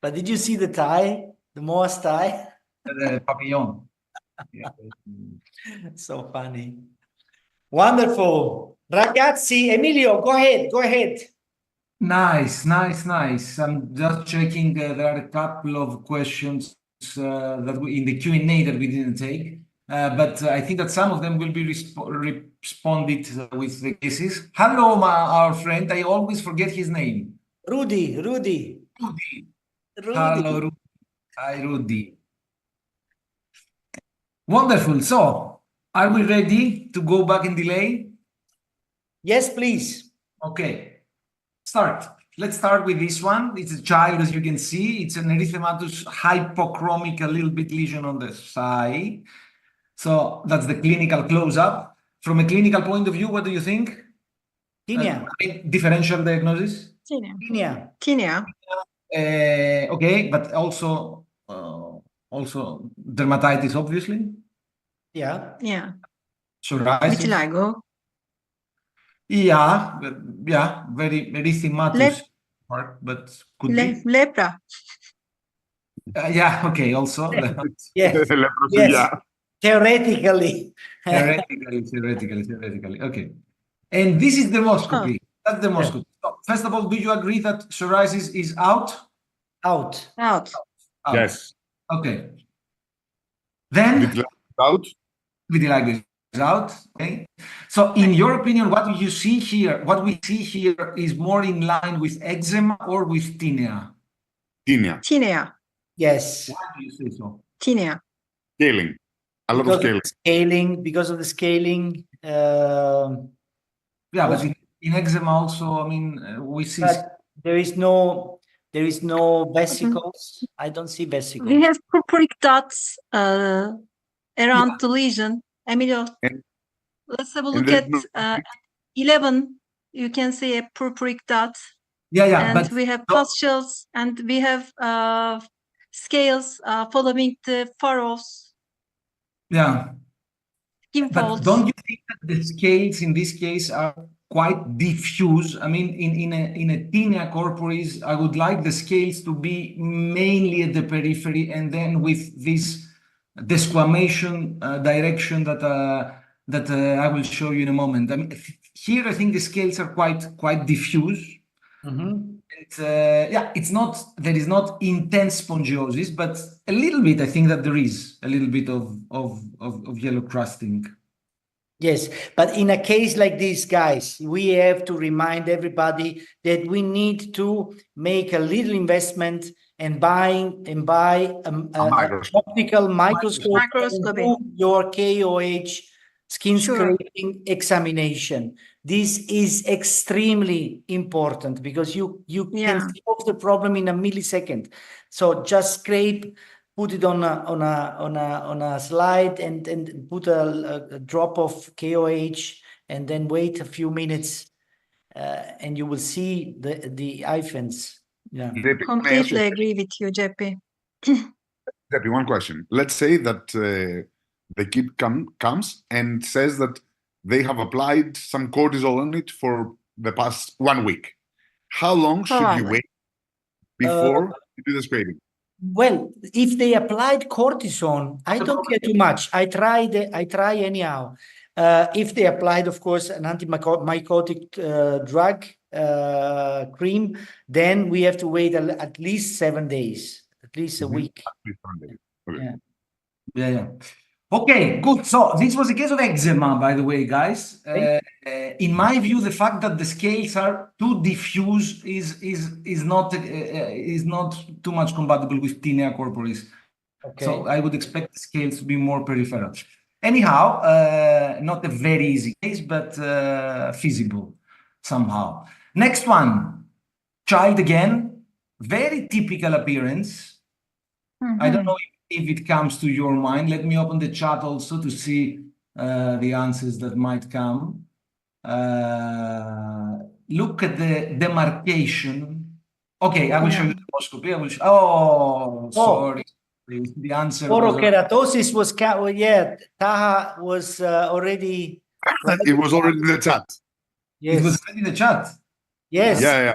[SPEAKER 1] But did you see the tie, the Moa's tie?
[SPEAKER 4] The papillon. Yeah.
[SPEAKER 1] So funny. Wonderful. Ragazzi, Emilio, go ahead.
[SPEAKER 4] Nice. I'm just checking. There are a couple of questions that in the Q&A that we didn't take, but I think that some of them will be responded with the cases. Hello, our friend. I always forget his name.
[SPEAKER 1] Rudy.
[SPEAKER 4] Hello, Rudy. Hi, Rudy. Wonderful. So, are we ready to go back in delay?
[SPEAKER 1] Yes, please.
[SPEAKER 4] Okay. Let's start with this one. It's a child, as you can see. It's an erythematous hypochromic, a little bit lesion on the side. So that's the clinical close-up. From a clinical point of view, what do you think?
[SPEAKER 1] Tinea.
[SPEAKER 4] Differential diagnosis?
[SPEAKER 1] Tinea.
[SPEAKER 4] Okay, but also dermatitis, obviously.
[SPEAKER 3] Yeah.
[SPEAKER 4] Psoriasis.
[SPEAKER 3] Vitiligo.
[SPEAKER 4] Yeah, very erythematous part, but could be.
[SPEAKER 3] Lepra.
[SPEAKER 4] Yeah, okay, also.
[SPEAKER 1] Yes.
[SPEAKER 2] Leprosy,
[SPEAKER 1] Yes.
[SPEAKER 2] yeah.
[SPEAKER 1] Theoretically.
[SPEAKER 4] Theoretically. Okay. And this is dermoscopy. That's dermoscopy. So, first of all, do you agree that psoriasis is out?
[SPEAKER 1] Out.
[SPEAKER 2] Yes.
[SPEAKER 4] Okay. Then
[SPEAKER 2] Vitiligo
[SPEAKER 4] is out. Okay. So, in your opinion, what we see here is more in line with eczema or with tinea?
[SPEAKER 2] Tinea.
[SPEAKER 1] Yes.
[SPEAKER 4] Why do you say so?
[SPEAKER 3] Tinea.
[SPEAKER 2] Scaling. A lot of scaling.
[SPEAKER 1] Because of the scaling.
[SPEAKER 4] Yeah, but in eczema also, I mean, we see.
[SPEAKER 1] There is no vesicles. I don't see vesicles.
[SPEAKER 3] We have purpuric dots around the lesion. Emilio, let's have a look at 11. You can see a purpuric dot.
[SPEAKER 4] Yeah.
[SPEAKER 3] And we have pustules, and we have scales following the furrows.
[SPEAKER 4] Yeah.
[SPEAKER 3] Skin
[SPEAKER 4] But
[SPEAKER 3] folds.
[SPEAKER 4] don't you think that the scales in this case are quite diffuse? I mean, in a tinea corporis, I would like the scales to be mainly at the periphery, and then with this desquamation direction that I will show you in a moment. I mean, here I think the scales are quite diffuse. There is not intense spongiosis, but a little bit. I think that there is a little bit of yellow crusting.
[SPEAKER 1] Yes, but in a case like this, guys, we have to remind everybody that we need to make a little investment and buy an optical microscope and do your KOH skin scraping examination. This is extremely important because you can solve the problem in a millisecond. So just scrape, put it on a slide and put a drop of KOH and then wait a few minutes and you will see the hyphens. Yeah.
[SPEAKER 3] Completely agree with you, Jeppe.
[SPEAKER 2] Jeppe, one question. Let's say that the kid comes and says that they have applied some cortisol on it for the past 1 week. How long should you wait before you do the scraping?
[SPEAKER 1] Well, if they applied cortisone, I don't care too much. I try anyhow. If they applied, of course, an antimycotic drug cream, then we have to wait at least 7 days, at least a week.
[SPEAKER 2] At least 7 days. Okay.
[SPEAKER 4] Yeah. Okay, good. So this was a case of eczema, by the way, guys. In my view, the fact that the scales are too diffuse is not too much compatible with tinea corporis. Okay. So I would expect the scales to be more peripheral. Anyhow, not a very easy case, but feasible somehow. Next one, child again, very typical appearance. I don't know if it comes to your mind. Let me open the chat also to see the answers that might come. Look at the demarcation. Okay, I will show you the dermoscopy. Sorry. The answer
[SPEAKER 1] porokeratosis was Taha was already.
[SPEAKER 2] It was already in the chat.
[SPEAKER 4] Yes. It was already in the chat.
[SPEAKER 1] Yes.
[SPEAKER 2] Yeah.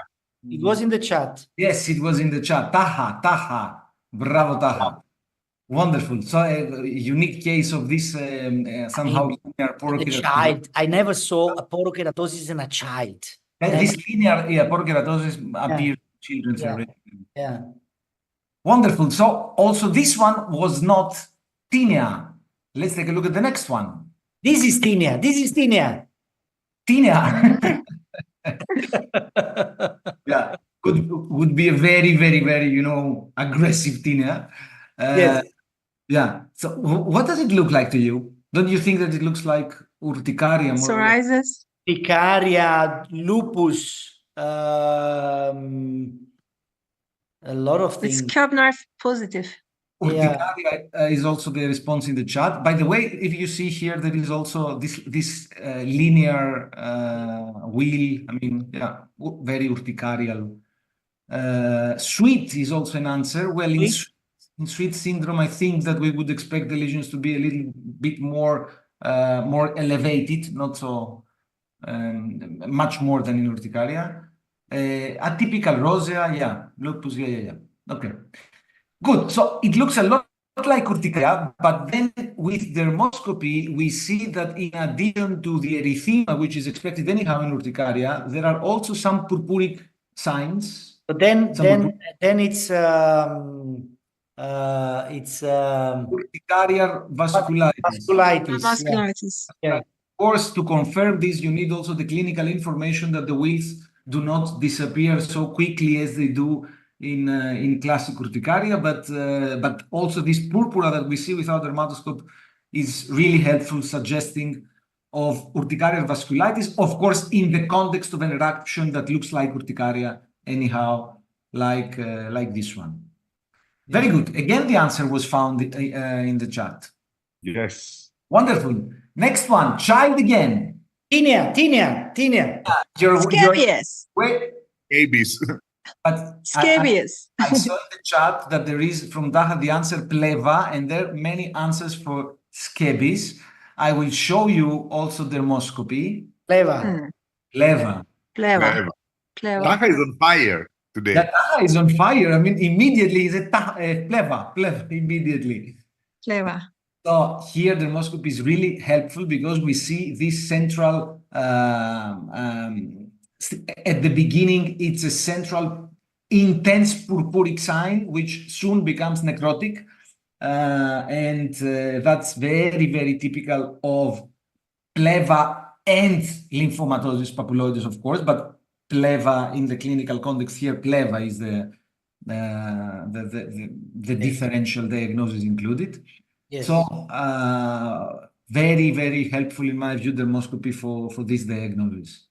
[SPEAKER 1] It was in the chat.
[SPEAKER 4] Yes, it was in the chat. Taha. Bravo, Taha. Wonderful. So a unique case of this somehow linear porokeratosis.
[SPEAKER 1] Child. I never saw a porokeratosis in a child.
[SPEAKER 4] This linear porokeratosis appears in children already.
[SPEAKER 1] Yeah.
[SPEAKER 4] Wonderful. So also this one was not tinea. Let's take a look at the next one.
[SPEAKER 1] This is tinea.
[SPEAKER 4] Tinea. Yeah. Would be a very, very, very, aggressive tinea.
[SPEAKER 1] Yes.
[SPEAKER 4] Yeah. So what does it look like to you? Don't you think that it looks like urticaria?
[SPEAKER 3] Psoriasis?
[SPEAKER 1] Urticaria, lupus, a lot of things.
[SPEAKER 3] It's curb nerve positive.
[SPEAKER 4] Urticaria is also the response in the chat. By the way, if you see here, there is also this linear wheel. I mean, very urticarial. Sweet is also an answer. Well, in sweet syndrome, I think that we would expect the lesions to be a little bit more elevated, not so much more than in urticaria. Atypical rosea, lupus, Okay, good. So it looks a lot like urticaria, but then with dermoscopy, we see that in addition to the erythema, which is expected anyhow in urticaria, there are also some purpuric signs.
[SPEAKER 1] But then it's
[SPEAKER 4] urticaria
[SPEAKER 1] vasculitis.
[SPEAKER 4] Yeah. Of course, to confirm this, you need also the clinical information that the wheals do not disappear so quickly as they do in classic urticaria, but also this purpura that we see without dermatoscope is really helpful, suggesting of urticarial vasculitis, of course, in the context of an eruption that looks like urticaria anyhow, like this one. Very good. Again, the answer was found in the chat.
[SPEAKER 2] Yes.
[SPEAKER 4] Wonderful. Next one, child again.
[SPEAKER 1] Tinea.
[SPEAKER 3] Scabies.
[SPEAKER 2] Babies.
[SPEAKER 4] But
[SPEAKER 3] Scabies.
[SPEAKER 4] I saw in the chat that there is from Daha the answer pleva, and there are many answers for scabies. I will show you also dermoscopy.
[SPEAKER 1] Pleva.
[SPEAKER 4] Pleva.
[SPEAKER 3] Pleva.
[SPEAKER 2] Taha is on fire today.
[SPEAKER 4] That Daha is on fire. I mean, immediately is a pleva immediately.
[SPEAKER 3] Pleva.
[SPEAKER 4] So here dermoscopy is really helpful because we see this central at the beginning, it's a central intense purpuric sign, which soon becomes necrotic. And that's very, very typical of pleva and lymphomatosis papuloides, of course, but pleva in the clinical context here, pleva is the differential diagnosis included.
[SPEAKER 1] Yes.
[SPEAKER 4] So very, very helpful in my view, dermoscopy for this diagnosis.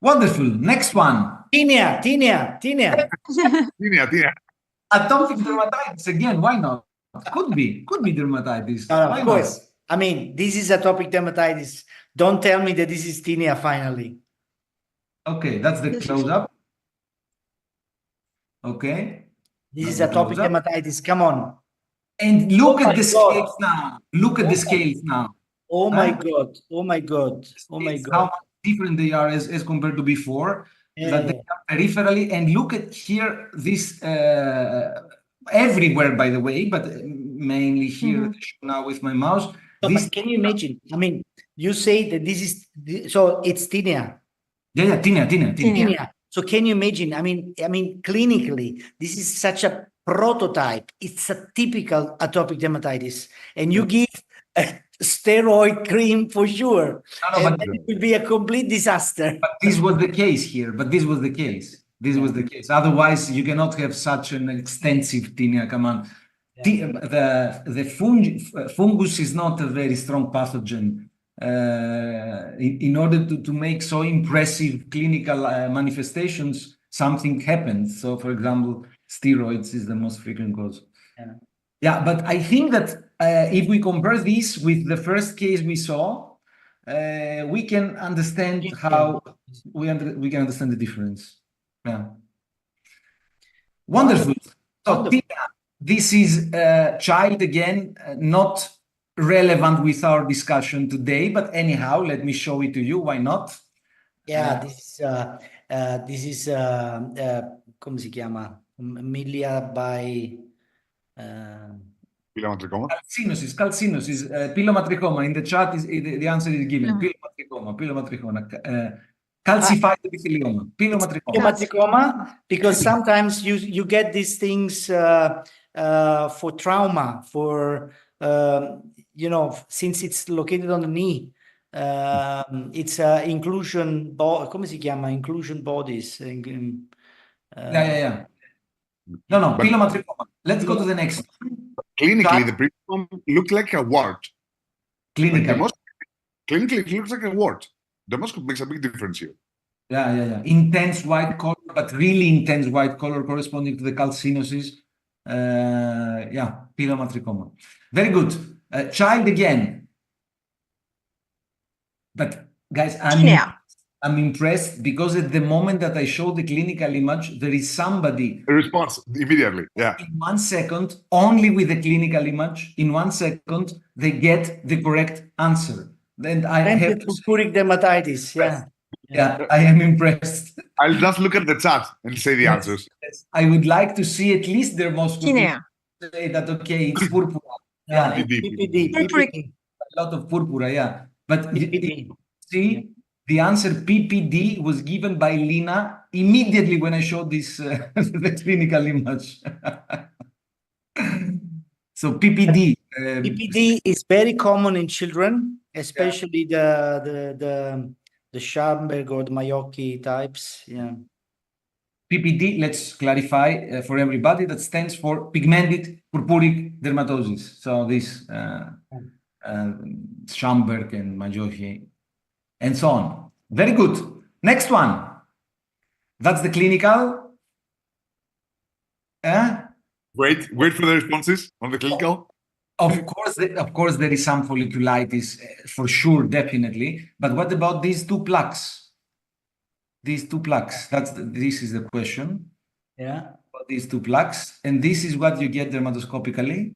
[SPEAKER 4] Wonderful. Next one.
[SPEAKER 1] Tinea.
[SPEAKER 2] Tinea.
[SPEAKER 4] Atopic dermatitis again. Why not? Could be dermatitis.
[SPEAKER 1] Of course. I mean, this is atopic dermatitis. Don't tell me that this is tinea finally.
[SPEAKER 4] Okay, that's the close-up. Okay.
[SPEAKER 1] This is atopic dermatitis. Come on.
[SPEAKER 4] And look at the scales now. Look at the scales now.
[SPEAKER 1] Oh my God. Oh my God. Oh my God.
[SPEAKER 4] How different they are as compared to before. That they are peripherally. And look at here, this everywhere, by the way, but mainly here now with my mouse.
[SPEAKER 1] So, can you imagine? I mean, you say that this is, so it's tinea.
[SPEAKER 4] Yeah, tinea.
[SPEAKER 1] So can you imagine? I mean, clinically, this is such a prototype. It's a typical atopic dermatitis, and you give a steroid cream for sure, and it will be a complete disaster.
[SPEAKER 4] But this was the case here. Otherwise, you cannot have such an extensive tinea. Come on. The fungus is not a very strong pathogen. In order to make so impressive clinical manifestations, something happens. So, for example, steroids is the most frequent cause. Yeah, but I think that if we compare this with the first case we saw, we can understand how we can understand the difference. Yeah. Wonderful. So, this is child again, not relevant with our discussion today, but anyhow, let me show it to you. Why not?
[SPEAKER 1] Yeah, this is come si chiama? Milia by
[SPEAKER 2] Pilomatricoma.
[SPEAKER 4] Calcinosis, pilomatricoma. In the chat is the answer is given. Pilomatricoma. Calcified epithelioma.
[SPEAKER 1] Pilomatricoma, because sometimes you get these things for trauma, for since it's located on the knee. It's inclusion come si chiama? Inclusion bodies.
[SPEAKER 4] Yeah. No, pilomatricoma. Let's go to the next.
[SPEAKER 2] Clinically, the pilomatricoma looks like a wart.
[SPEAKER 4] Clinically,
[SPEAKER 2] it looks like a wart. Dermoscopy makes a big difference here.
[SPEAKER 4] Yeah. Intense white color, but really intense white color corresponding to the calcinosis. Pilomatricoma. Very good. Child again. But guys, I'm impressed because at the moment that I show the clinical image, there is somebody.
[SPEAKER 2] A response immediately. Yeah.
[SPEAKER 4] In 1 second, only with the clinical image, in 1 second, they get the correct answer. Then I have
[SPEAKER 1] purpuric dermatitis.
[SPEAKER 4] Yeah, I am impressed.
[SPEAKER 2] I'll just look at the chat and say the answers.
[SPEAKER 4] Yes. I would like to see at least dermoscopy. Say that, okay, it's purpura.
[SPEAKER 1] PPD.
[SPEAKER 4] A lot of purpura, yeah. But you see, the answer PPD was given by Lina immediately when I showed this the clinical image. So PPD.
[SPEAKER 1] PPD is very common in children, especially the Schamberg or the Majocchi types. Yeah.
[SPEAKER 4] PPD, let's clarify for everybody, that stands for pigmented purpuric dermatosis. So this Schamberg and Majocchi and so on. Very good. Next one. That's the clinical.
[SPEAKER 2] Wait for the responses on the clinical.
[SPEAKER 4] Of course, there is some folliculitis, for sure, definitely. But what about these two plaques? These two plaques. This is the question.
[SPEAKER 1] Yeah.
[SPEAKER 4] About these two plaques, and this is what you get dermatoscopically.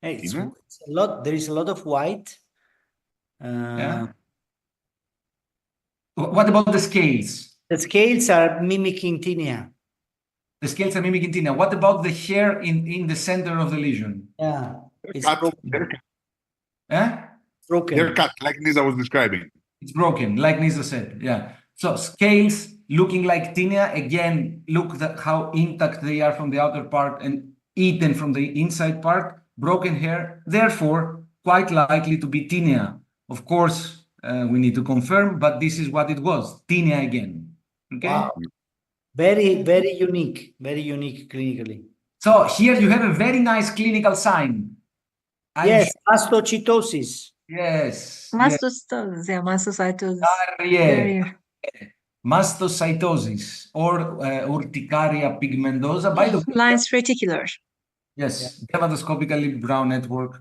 [SPEAKER 1] Hey, it's a lot. There is a lot of white.
[SPEAKER 4] Yeah. What about the scales?
[SPEAKER 1] The scales are mimicking tinea.
[SPEAKER 4] The scales are mimicking tinea. What about the hair in the center of the lesion?
[SPEAKER 1] Yeah, it's
[SPEAKER 2] broken. They're cut, like Nisa was describing.
[SPEAKER 4] It's broken, like Nisa said. Yeah. So scales looking like tinea. Again, look at how intact they are from the outer part and eaten from the inside part. Broken hair, therefore, quite likely to be tinea. Of course, we need to confirm, but this is what it was, tinea again. Okay.
[SPEAKER 1] Wow. Very, very unique clinically.
[SPEAKER 4] So here you have a very nice clinical sign.
[SPEAKER 1] Yes, mastocytosis.
[SPEAKER 4] Yes.
[SPEAKER 3] Mastocytosis, yeah, mastocytosis.
[SPEAKER 4] Mastocytosis or urticaria pigmentosa. By the way,
[SPEAKER 3] lines reticular.
[SPEAKER 4] Yes, dermatoscopically brown network.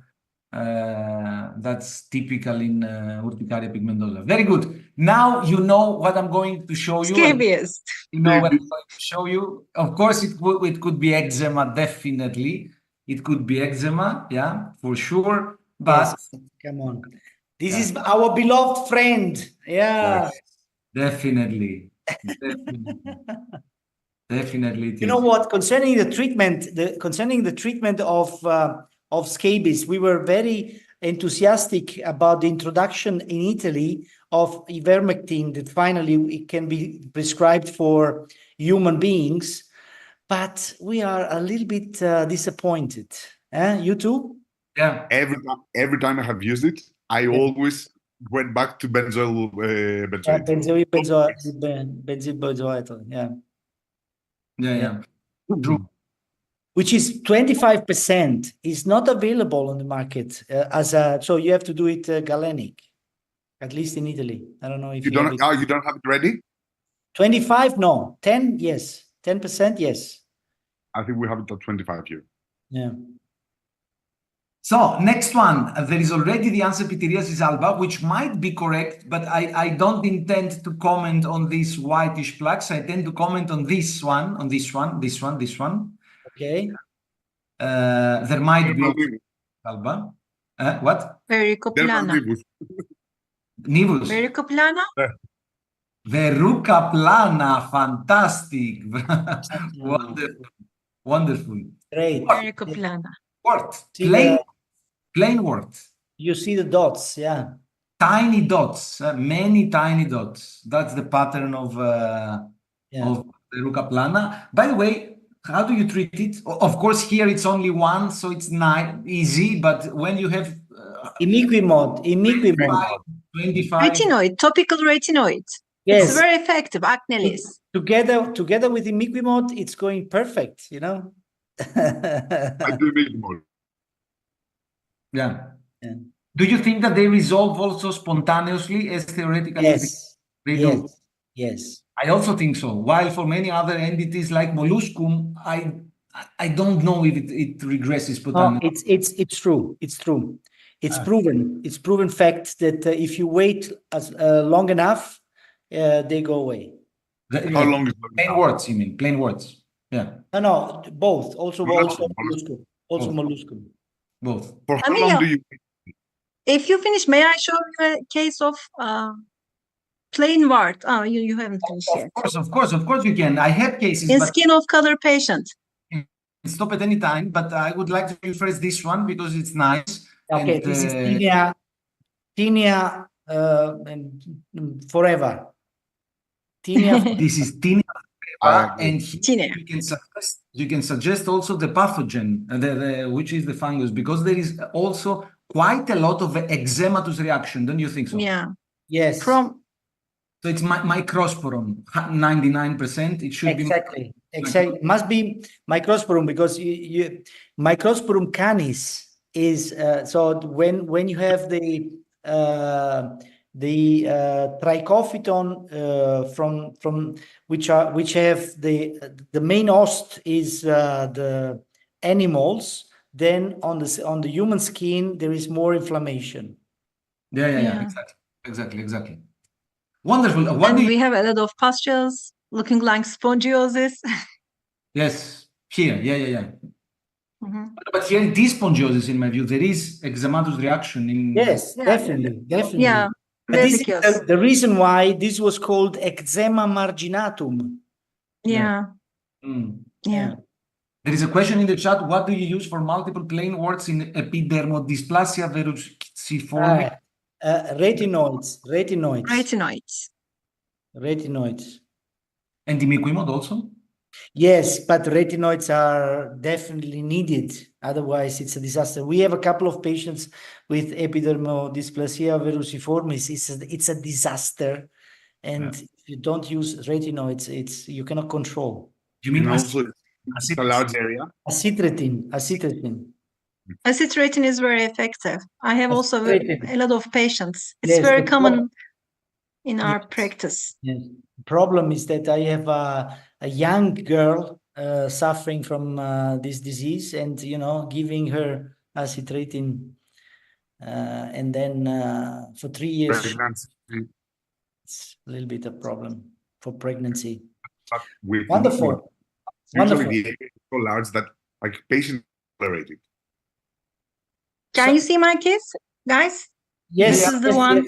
[SPEAKER 4] That's typical in urticaria pigmentosa. Very good. Now you know what I'm going to show you.
[SPEAKER 3] Scabies.
[SPEAKER 4] You know what I'm going to show you. Of course, it could be eczema, definitely. It could be eczema, yeah, for sure. But
[SPEAKER 1] yes, come on. This is our beloved friend. Yeah.
[SPEAKER 4] Yes, definitely. Definitely.
[SPEAKER 1] You know what? Concerning the treatment of scabies, we were very enthusiastic about the introduction in Italy of ivermectin that finally it can be prescribed for human beings, but we are a little bit disappointed. You too?
[SPEAKER 4] Yeah.
[SPEAKER 2] Every time I have used it, I always went back to benzoyl
[SPEAKER 1] benzoyl.
[SPEAKER 4] Yeah. True.
[SPEAKER 1] Which is 25%, is not available on the market so you have to do it galenic, at least in Italy. I don't know if
[SPEAKER 2] you don't have it ready.
[SPEAKER 1] 25, no. 10, yes. 10%, yes.
[SPEAKER 2] I think we have it at 25 here.
[SPEAKER 1] Yeah.
[SPEAKER 4] So next one, there is already the answer pityriasis alba, which might be correct, but I don't intend to comment on these whitish plaques. I tend to comment on this one, this one.
[SPEAKER 1] Okay.
[SPEAKER 4] There might be alba. What?
[SPEAKER 3] Verrucoplana.
[SPEAKER 4] Nevus.
[SPEAKER 3] Verrucoplana?
[SPEAKER 4] Verrucoplana, fantastic. Wonderful.
[SPEAKER 1] Great.
[SPEAKER 3] Verrucoplana.
[SPEAKER 4] Wort. Plain wort.
[SPEAKER 1] You see the dots, yeah.
[SPEAKER 4] Tiny dots, many tiny dots. That's the pattern of verrucoplana. By the way, how do you treat it? Of course, here it's only one, so it's not easy. But when you have
[SPEAKER 1] imiquimod,
[SPEAKER 4] 25.
[SPEAKER 3] Retinoid, topical retinoid.
[SPEAKER 1] Yes.
[SPEAKER 3] It's very effective, acnelis.
[SPEAKER 1] Together with imiquimod, it's going perfect, you know.
[SPEAKER 2] I do imiquimod.
[SPEAKER 4] Yeah. Do you think that they resolve also spontaneously as theoretically?
[SPEAKER 1] Yes.
[SPEAKER 4] They do.
[SPEAKER 1] Yes.
[SPEAKER 4] I also think so. While for many other entities like molluscum, I don't know if it regresses spontaneously.
[SPEAKER 1] No, it's true. It's true. It's proven. It's proven fact that if you wait long enough, they go away.
[SPEAKER 2] How long is
[SPEAKER 4] plain words? You mean plain words? Yeah.
[SPEAKER 1] No, both. Also molluscum. Molluscum.
[SPEAKER 4] Both.
[SPEAKER 2] For how long do you?
[SPEAKER 3] If you finish, may I show you a case of plain wart? Oh, you haven't finished yet.
[SPEAKER 4] Of course you can. I have cases.
[SPEAKER 3] In skin of color patient.
[SPEAKER 4] Stop at any time, but I would like to refer this one because it's nice.
[SPEAKER 1] Okay,
[SPEAKER 4] and,
[SPEAKER 1] this is tinea forever. Tinea.
[SPEAKER 4] This is tinea forever, and you can suggest also the pathogen, which is the fungus, because there is also quite a lot of eczematous reaction, don't you think so?
[SPEAKER 3] Yeah.
[SPEAKER 1] Yes.
[SPEAKER 3] So
[SPEAKER 4] it's microsporum, 99%. It should be
[SPEAKER 1] exactly. It must be microsporum because microsporum canis is so when you have the the trichophyton from which have the main host is the animals. Then on the human skin there is more inflammation.
[SPEAKER 4] Yeah. Exactly. Wonderful.
[SPEAKER 3] And we have a lot of pustules looking like spongiosis.
[SPEAKER 4] Yes, here, yeah.
[SPEAKER 3] Mm-hmm.
[SPEAKER 4] But here, this spongiosis, in my view, there is eczematous reaction in.
[SPEAKER 1] Yes, definitely.
[SPEAKER 3] Yeah,
[SPEAKER 1] But this is
[SPEAKER 3] vesicles.
[SPEAKER 1] the reason why this was called eczema marginatum.
[SPEAKER 3] Yeah.
[SPEAKER 1] Yeah.
[SPEAKER 4] There is a question in the chat. What do you use for multiple plane words in epidermodysplasia verruciformis?
[SPEAKER 1] Retinoids.
[SPEAKER 4] And imiquimod also?
[SPEAKER 1] Yes, but retinoids are definitely needed. Otherwise, it's a disaster. We have a couple of patients with epidermodysplasia verruciformis. It's a disaster. And if you don't use retinoids, you cannot control.
[SPEAKER 4] You mean
[SPEAKER 2] also it's a large area?
[SPEAKER 1] Acitretin.
[SPEAKER 3] Acitretin is very effective. I have also a lot of patients. It's
[SPEAKER 1] Yes,
[SPEAKER 3] very common in our practice.
[SPEAKER 1] Yes. The problem is that I have a young girl suffering from this disease, and giving her acitretin, and then for 3 years, it's a little bit of problem for pregnancy. Wonderful.
[SPEAKER 2] Usually the area is so large that patients tolerate it.
[SPEAKER 3] Can you see my case, guys?
[SPEAKER 1] Yes,
[SPEAKER 3] this is the one.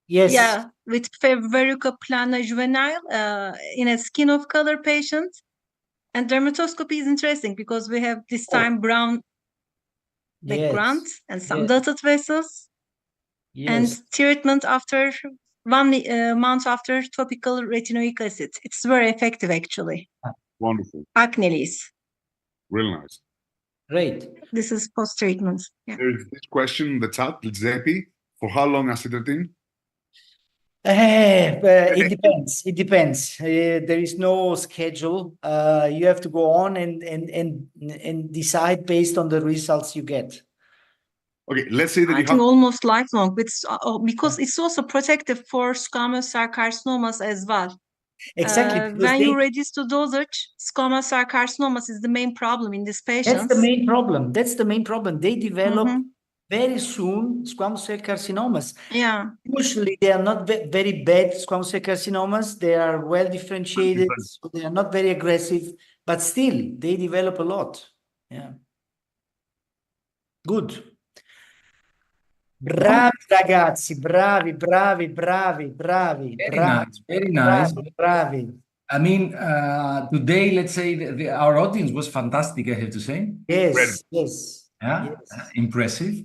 [SPEAKER 1] Yes.
[SPEAKER 3] Yeah, with verrucoplana juvenile in a skin of color patient. And dermatoscopy is interesting because we have this time brown background and some dotted vessels. And treatment after 1 month after topical retinoic acid. It's very effective, actually.
[SPEAKER 2] Wonderful.
[SPEAKER 3] Acne.
[SPEAKER 2] Real nice.
[SPEAKER 1] Great.
[SPEAKER 3] This is post-treatment. Yeah.
[SPEAKER 2] There is this question in the chat, Giuseppe, for how long acitretin?
[SPEAKER 1] It depends. There is no schedule. You have to go on and decide based on the results you get.
[SPEAKER 2] Okay, let's say that
[SPEAKER 3] I think almost lifelong, because it's also protective for squamous cell carcinomas as well.
[SPEAKER 1] Exactly.
[SPEAKER 3] When you reduce to dosage, squamous cell carcinomas is the main problem in these patients.
[SPEAKER 1] That's the main problem. They develop very soon squamous cell carcinomas.
[SPEAKER 3] Yeah.
[SPEAKER 1] Usually they are not very bad squamous cell carcinomas. They are well differentiated. So they are not very aggressive, but still they develop a lot. Yeah. Good. Bravi ragazzi, bravi.
[SPEAKER 4] Very nice. I mean, today, let's say our audience was fantastic, I have to say.
[SPEAKER 1] Yes.
[SPEAKER 4] Yeah, impressive.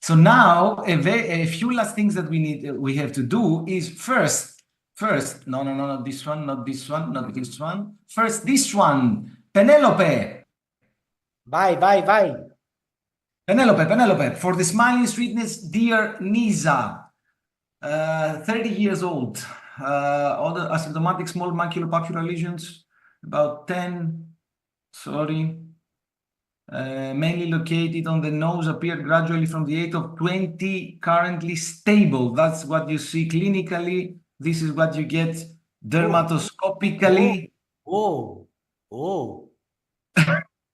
[SPEAKER 4] So now a few last things that we have to do is first, no, not this one, not this one. First, this one, Penelope.
[SPEAKER 1] Bye.
[SPEAKER 4] Penelope, for the smiling sweetness, dear Nisa, 30 years old, other asymptomatic small maculopapular lesions, about 10, mainly located on the nose, appeared gradually from the age of 20, currently stable. That's what you see clinically. This is what you get dermatoscopically.
[SPEAKER 1] Oh.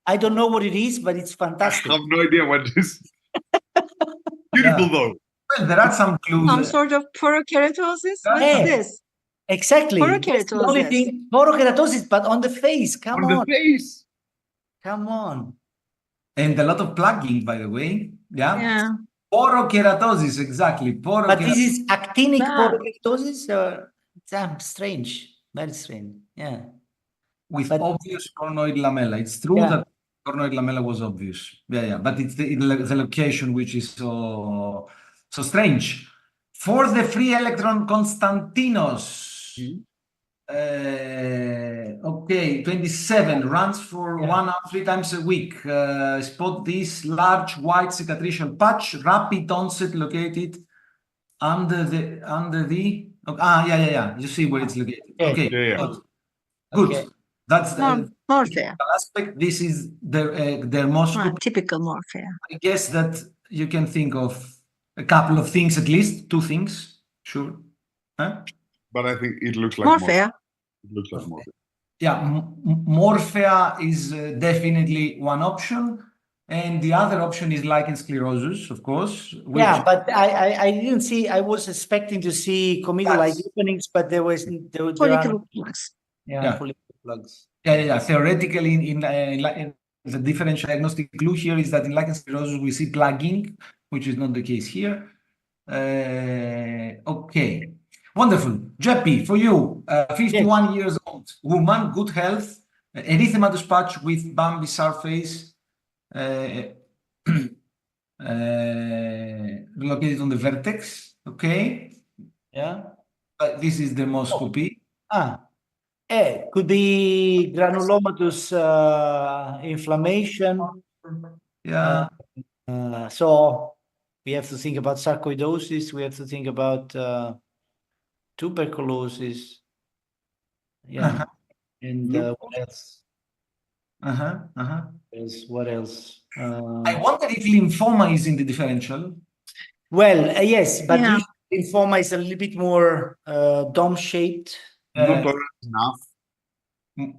[SPEAKER 1] I don't know what it is, but it's fantastic.
[SPEAKER 2] I have no idea what it is. Beautiful though.
[SPEAKER 4] Well, there are some clues.
[SPEAKER 3] Some sort of porokeratosis. What's this?
[SPEAKER 1] Exactly.
[SPEAKER 3] Porokeratosis.
[SPEAKER 1] Porokeratosis, but on the face. Come on.
[SPEAKER 2] On the face.
[SPEAKER 1] Come on.
[SPEAKER 4] And a lot of plugging, by the way.
[SPEAKER 3] Yeah.
[SPEAKER 4] Porokeratosis, exactly.
[SPEAKER 1] But this is actinic porokeratosis? It's strange. Very strange. Yeah.
[SPEAKER 4] With obvious cornoid lamella. It's true that cornoid lamella was obvious. Yeah. But it's the location which is so strange. For the free electron Konstantinos. Okay, 27, runs for 1 hour 3 times a week. Spot this large white cicatricial patch, rapid onset, located under the. Yeah. You see where it's located. Okay, good.
[SPEAKER 2] Okay.
[SPEAKER 4] That's the
[SPEAKER 3] morphea
[SPEAKER 4] aspect. This is the dermoscopy.
[SPEAKER 3] Typical morphea.
[SPEAKER 4] I guess that you can think of a couple of things, at least 2 things. Sure. Huh?
[SPEAKER 2] But I think it looks like
[SPEAKER 3] Morphea.
[SPEAKER 2] It looks like morphea.
[SPEAKER 4] Yeah, morphea is definitely one option. And the other option is lichen sclerosus, of course. Which,
[SPEAKER 1] Yeah, but I didn't see. I was expecting to see comedolite openings, but there are
[SPEAKER 3] Follicular plugs.
[SPEAKER 1] follicular plugs.
[SPEAKER 4] Yeah. Theoretically, in the differential diagnostic clue here is that in lichen sclerosus we see plugging, which is not the case here. Okay, wonderful. Jeppy, for you, 51 years old, woman, good health, erythematous patch with Bambi surface, located on the vertex. Okay.
[SPEAKER 1] Yeah.
[SPEAKER 4] This is dermoscopy.
[SPEAKER 1] Could be granulomatous inflammation.
[SPEAKER 4] Yeah.
[SPEAKER 1] So we have to think about sarcoidosis. We have to think about tuberculosis. Yeah. And what else? What else?
[SPEAKER 4] I wonder if lymphoma is in the differential.
[SPEAKER 1] Well, yes, but
[SPEAKER 3] Yeah.
[SPEAKER 1] usually lymphoma is a little bit more dome-shaped.
[SPEAKER 2] Not orange enough.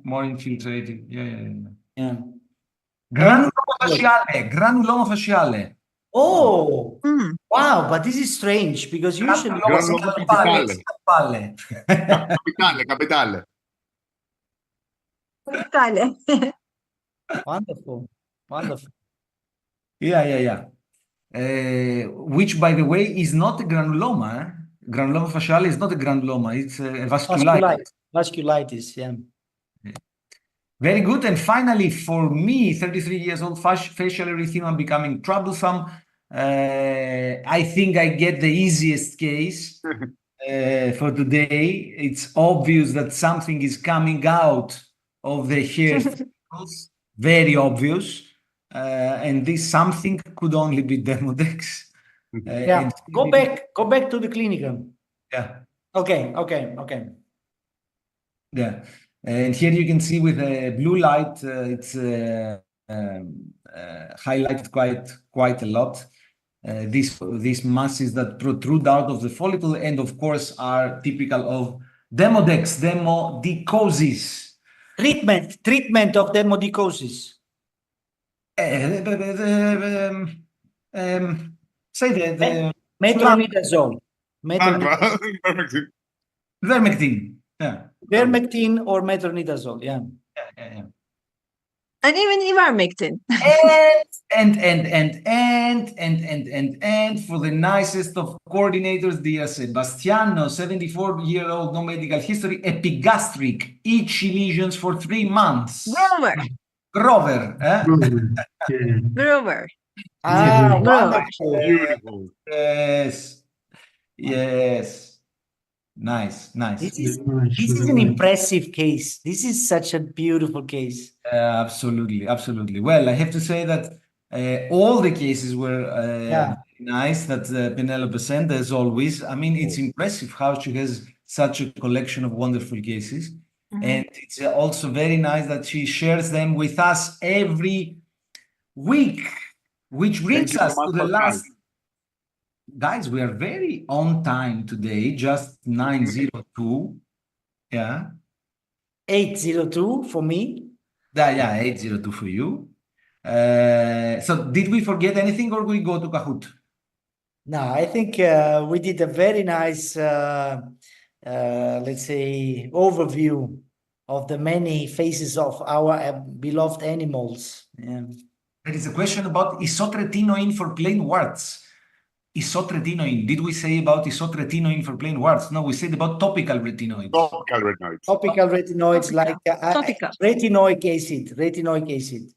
[SPEAKER 4] More infiltrated.
[SPEAKER 1] Yeah.
[SPEAKER 4] Granuloma fasciale. Granuloma fasciale.
[SPEAKER 1] Oh,
[SPEAKER 3] Mm.
[SPEAKER 1] wow! But this is strange because usually
[SPEAKER 2] Granuloma capitale.
[SPEAKER 4] Capitale.
[SPEAKER 2] Capitale.
[SPEAKER 3] Italia.
[SPEAKER 1] wonderful.
[SPEAKER 4] Yeah. Which, by the way, is not a granuloma. Granuloma fasciale is not a granuloma. It's a vasculitis.
[SPEAKER 1] Vasculitis, yeah.
[SPEAKER 4] Very good. And finally, for me, 33 years old, facial erythema becoming troublesome. I think I get the easiest case for today. It's obvious that something is coming out of the hair follicles. Very obvious. And this something could only be Demodex.
[SPEAKER 1] Yeah. Go back to the clinicum.
[SPEAKER 4] Yeah.
[SPEAKER 1] Okay.
[SPEAKER 4] Yeah. And here you can see with a blue light, it's highlighted quite a lot. These masses that protrude out of the follicle and of course are typical of Demodex, demodicosis.
[SPEAKER 1] Treatment of demodicosis.
[SPEAKER 4] Say the
[SPEAKER 1] Metronidazole.
[SPEAKER 4] Vermectin. Yeah.
[SPEAKER 1] Vermectin or metronidazole. Yeah.
[SPEAKER 3] And even ivermectin.
[SPEAKER 4] And for the nicest of coordinators, dear Sebastiano, 74-year-old, no medical history, epigastric, itchy lesions for 3 months. Grover.
[SPEAKER 3] Grover.
[SPEAKER 1] Wonderful.
[SPEAKER 2] Beautiful.
[SPEAKER 4] Yes. Nice.
[SPEAKER 1] This is an impressive case. This is such a beautiful case.
[SPEAKER 4] Absolutely. Well, I have to say that all the cases were nice that Penelope sent, as always. I mean, it's impressive how she has such a collection of wonderful cases. And it's also very nice that she shares them with us every week, which brings us to the last. Guys, we are very on time today, just 9:02. Yeah.
[SPEAKER 1] 8:02 for me.
[SPEAKER 4] Yeah, 8:02 for you. So did we forget anything or we go to Kahoot?
[SPEAKER 1] No, I think we did a very nice, let's say, overview of the many faces of our beloved animals. Yeah.
[SPEAKER 4] There is a question about isotretinoin for plain warts. Isotretinoin. Did we say about isotretinoin for plain warts? No, we said about topical retinoids.
[SPEAKER 1] Topical retinoids like retinoic acid.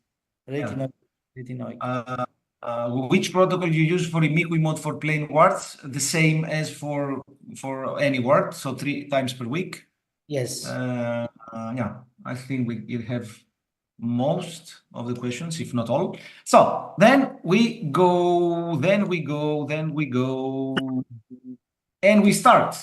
[SPEAKER 4] Which protocol you use for imiquimod for plain warts? The same as for any wart, so 3 times per week.
[SPEAKER 1] Yes.
[SPEAKER 4] Yeah, I think we have most of the questions, if not all. So then we go, and we start.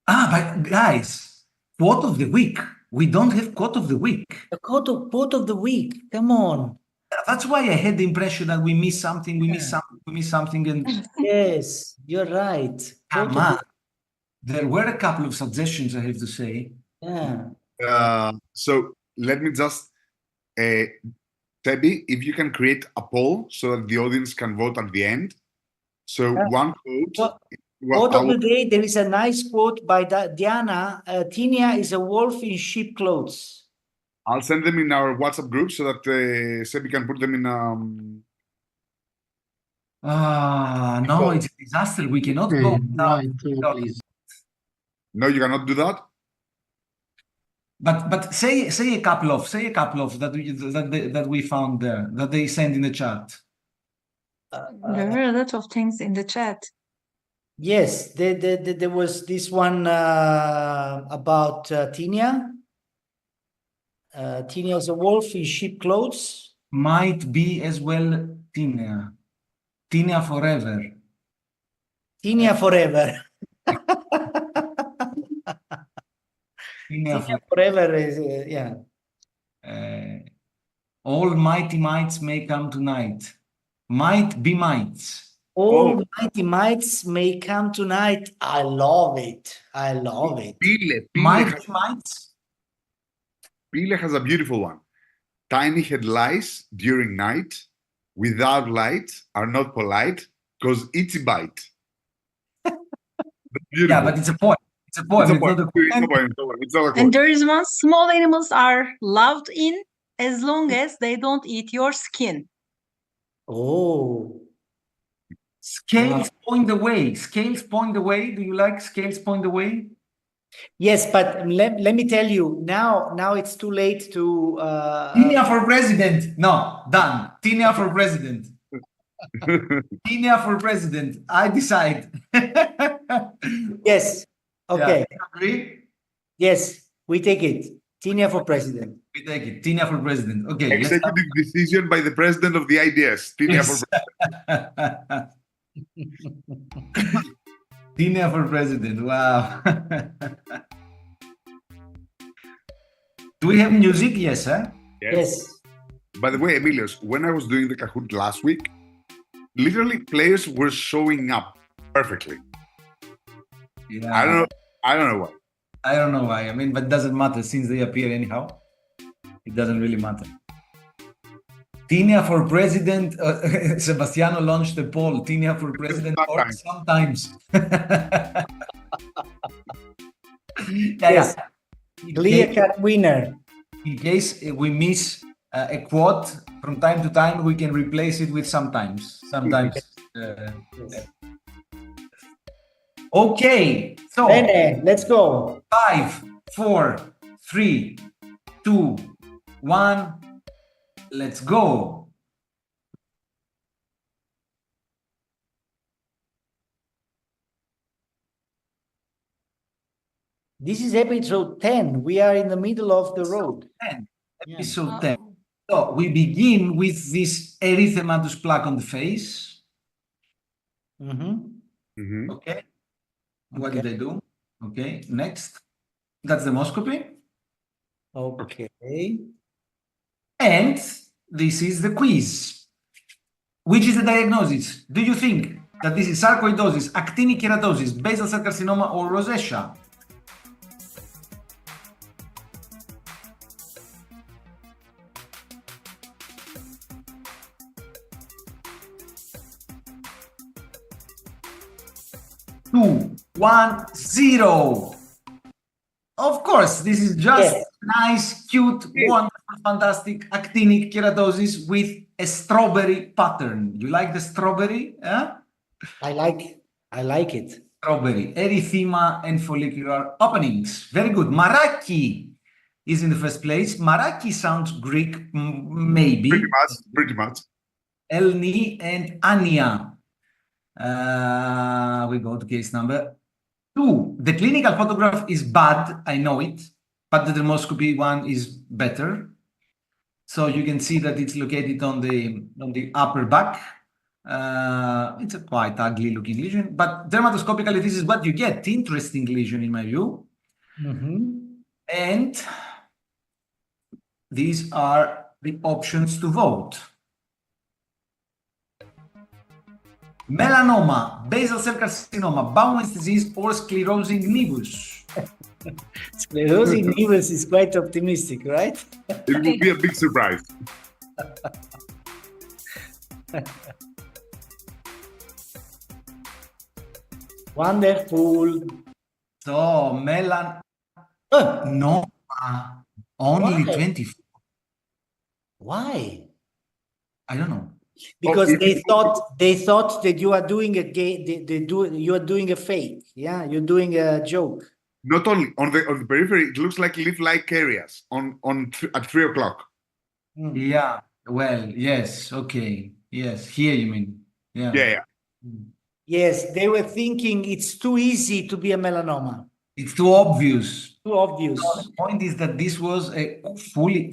[SPEAKER 4] But guys, quote of the week. We don't have quote of the week.
[SPEAKER 1] The quote of the week. Come on.
[SPEAKER 4] That's why I had the impression that we missed something, we missed something, and
[SPEAKER 1] Yes, you're right.
[SPEAKER 4] come
[SPEAKER 1] Totally.
[SPEAKER 4] on. There were a couple of suggestions, I have to say.
[SPEAKER 1] Yeah.
[SPEAKER 2] So let me just, Teddy, if you can create a poll so that the audience can vote at the end. So one quote.
[SPEAKER 1] Quote of the day, there is a nice quote by Diana. Tinia is a wolf in sheep clothes.
[SPEAKER 2] I'll send them in our WhatsApp group so that Sebi can put them in.
[SPEAKER 4] No, it's a disaster. We cannot go without.
[SPEAKER 1] Please.
[SPEAKER 2] No, you cannot do that.
[SPEAKER 4] But say a couple of that we found there that they send in the chat.
[SPEAKER 3] There were a lot of things in the chat.
[SPEAKER 1] Yes, there was this one about Tinia. Tinia is a wolf in sheep clothes.
[SPEAKER 4] Might be as well Tinia. Tinia forever.
[SPEAKER 1] Tinia forever.
[SPEAKER 4] Tinia
[SPEAKER 1] forever is, yeah.
[SPEAKER 4] All mighty mights may come tonight. Might be mights.
[SPEAKER 1] All mighty mights may come tonight. I love it. I love it.
[SPEAKER 2] Pile has a beautiful one. Tiny head lies during night, without light, are not polite, cause itchy bite.
[SPEAKER 4] Yeah, but it's a poem. It's a poem. It's not a poem.
[SPEAKER 2] It's not a quote.
[SPEAKER 3] And there is one: small animals are loved in as long as they don't eat your skin.
[SPEAKER 1] Oh.
[SPEAKER 4] Scales point the way. Scales point the way. Do you like scales point the way?
[SPEAKER 1] Yes, but let me tell you, now it's too late to...
[SPEAKER 4] Tinia for president. No, done. Tinia for president. Tinia for president. I decide.
[SPEAKER 1] Yes. Okay.
[SPEAKER 4] Yeah. Agree?
[SPEAKER 1] Yes, we take it. Tinia for president.
[SPEAKER 4] We take it. Tinia for president. Okay.
[SPEAKER 2] Executive decision by the president of the IDS. Tinia for president.
[SPEAKER 4] Tinia for president. Wow. Do we have music? Yes, huh?
[SPEAKER 1] Yes.
[SPEAKER 2] By the way, Emilios, when I was doing the Kahoot last week, literally players were showing up perfectly.
[SPEAKER 4] Yeah.
[SPEAKER 2] I don't know why.
[SPEAKER 4] I don't know why. I mean, but it doesn't matter since they appear anyhow. It doesn't really matter. Tinia for president. Sebastiano launched a poll. Tinia for president or sometimes.
[SPEAKER 1] Yes. Clear-cut winner.
[SPEAKER 4] In case we miss a quote from time to time, we can replace it with sometimes. Sometimes. Okay. So
[SPEAKER 1] Bene, let's go.
[SPEAKER 4] 5, 4, 3, 2, 1. Let's go.
[SPEAKER 1] This is episode 10. We are in the middle of the road.
[SPEAKER 4] Episode 10. So we begin with this erythematous plaque on the face. Okay. What did I do? Okay. Next. That's dermoscopy.
[SPEAKER 1] Okay.
[SPEAKER 4] And this is the quiz. Which is the diagnosis? Do you think that this is sarcoidosis, actinic keratosis, basal cell carcinoma, or rosacea? Two, 1, 0. Of course, this is just nice, cute, wonderful, fantastic actinic keratosis with a strawberry pattern. You like the strawberry? Huh?
[SPEAKER 1] I like it.
[SPEAKER 4] Strawberry, erythema and follicular openings. Very good. Maraki is in the first place. Maraki sounds Greek, maybe.
[SPEAKER 2] Pretty much.
[SPEAKER 4] Elni and Ania. We go to case number 2. The clinical photograph is bad, I know it, but the dermoscopy one is better. So you can see that it's located on the upper back. It's a quite ugly looking lesion, but dermatoscopically this is what you get. Interesting lesion in my view. And these are the options to vote. Melanoma, basal cell carcinoma, Bowman's disease, or sclerosing nevus?
[SPEAKER 1] Sclerosing nevus is quite optimistic, right?
[SPEAKER 2] It will be a big surprise.
[SPEAKER 1] Wonderful.
[SPEAKER 4] So, melanoma, only
[SPEAKER 1] Why?
[SPEAKER 4] 24.
[SPEAKER 1] Why?
[SPEAKER 4] I don't know.
[SPEAKER 1] Because
[SPEAKER 2] Oh,
[SPEAKER 1] they thought that you are doing a you are doing a fake. Yeah, you're doing a joke.
[SPEAKER 2] Not only on the periphery, it looks like leaf-like areas at 3 o'clock.
[SPEAKER 4] Yeah, well, yes, okay. Yes, here you mean. Yeah.
[SPEAKER 2] Yeah.
[SPEAKER 1] Yes, they were thinking it's too easy to be a melanoma.
[SPEAKER 4] It's too obvious.
[SPEAKER 1] Too obvious.
[SPEAKER 4] No, the point is that this was a fully,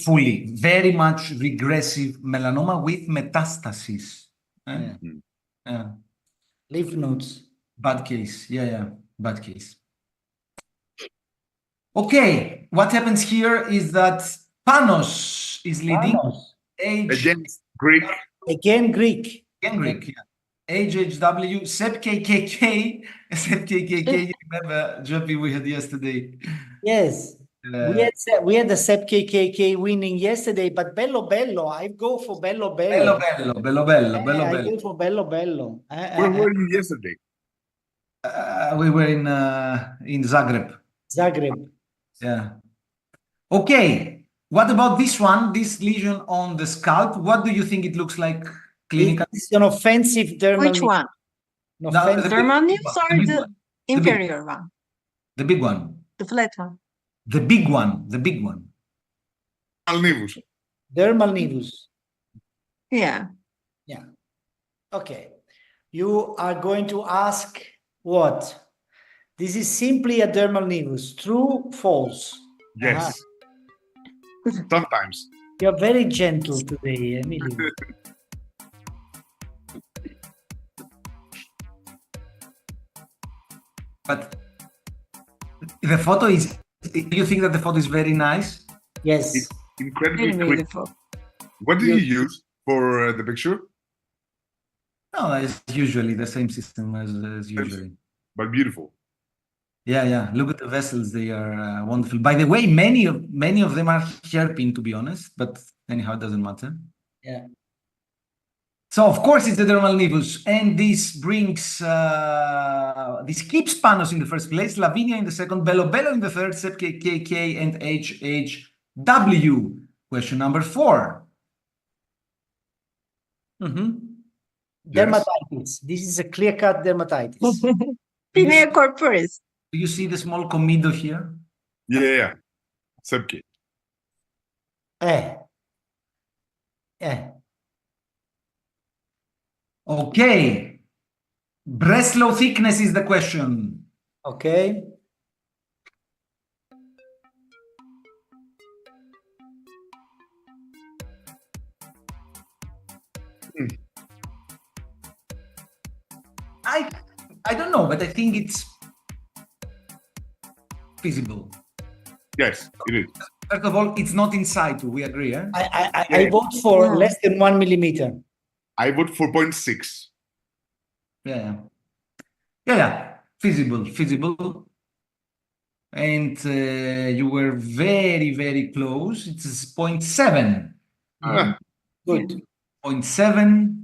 [SPEAKER 4] very much regressive melanoma with metastasis.
[SPEAKER 1] Yeah.
[SPEAKER 4] Yeah.
[SPEAKER 1] Lymph nodes.
[SPEAKER 4] Bad case. Yeah, bad case. Okay, what happens here is that Panos is leading.
[SPEAKER 1] Panos.
[SPEAKER 2] Again, Greek.
[SPEAKER 1] Again, Greek.
[SPEAKER 4] Again, Greek, yeah. HHW, SEPKKK, you remember, Joppy, we had yesterday.
[SPEAKER 1] Yes. We had the SEP KKK winning yesterday, but Bello Bello, I go for Bello Bello.
[SPEAKER 4] Bello.
[SPEAKER 1] I go for Bello Bello.
[SPEAKER 2] Where were you yesterday?
[SPEAKER 4] We were in Zagreb.
[SPEAKER 1] Zagreb.
[SPEAKER 4] Yeah. Okay. What about this one? This lesion on the scalp. What do you think it looks like clinically?
[SPEAKER 1] It's an offensive dermal.
[SPEAKER 3] Which one?
[SPEAKER 1] No,
[SPEAKER 4] No,
[SPEAKER 1] offensive.
[SPEAKER 3] Dermal nevus or
[SPEAKER 4] big
[SPEAKER 3] the
[SPEAKER 4] one.
[SPEAKER 3] inferior one?
[SPEAKER 4] The big one.
[SPEAKER 3] The flat one?
[SPEAKER 4] The big one. The big one.
[SPEAKER 2] Nevus.
[SPEAKER 1] Dermal nevus.
[SPEAKER 3] Yeah.
[SPEAKER 1] Yeah. Okay. You are going to ask what? This is simply a dermal nevus. True, false?
[SPEAKER 2] Yes. Sometimes.
[SPEAKER 1] You're very gentle today, Emilio.
[SPEAKER 4] But the photo is, do you think that the photo is very nice?
[SPEAKER 1] Yes.
[SPEAKER 2] It's incredibly
[SPEAKER 3] Very
[SPEAKER 2] quick.
[SPEAKER 3] beautiful.
[SPEAKER 2] What did you use for the picture?
[SPEAKER 4] No, it's usually the same system as usually.
[SPEAKER 2] But beautiful.
[SPEAKER 4] Yeah. Look at the vessels; they are wonderful. By the way, many of them are hairpin, to be honest. But anyhow, it doesn't matter.
[SPEAKER 1] Yeah.
[SPEAKER 4] So of course it's the dermal nevus, and this brings this keeps Panos in the first place, Lavinia in the second, Bello in the third, SEPKKK and HHW. Question number 4.
[SPEAKER 1] Dermatitis. This is a clear-cut dermatitis.
[SPEAKER 3] Pinea corporis.
[SPEAKER 4] Do you see the small comido here?
[SPEAKER 2] Yeah. Sepke.
[SPEAKER 4] Okay. Breslow thickness is the question.
[SPEAKER 1] Okay.
[SPEAKER 4] I don't know, but I think it's feasible.
[SPEAKER 2] Yes, it is.
[SPEAKER 4] First of all, it's not inside. We agree, eh?
[SPEAKER 1] I vote for less than 1 millimeter.
[SPEAKER 2] I vote for 0.6.
[SPEAKER 4] Yeah. Feasible. And you were very, very close. It's 0.7.
[SPEAKER 1] Good.
[SPEAKER 4] 0.7.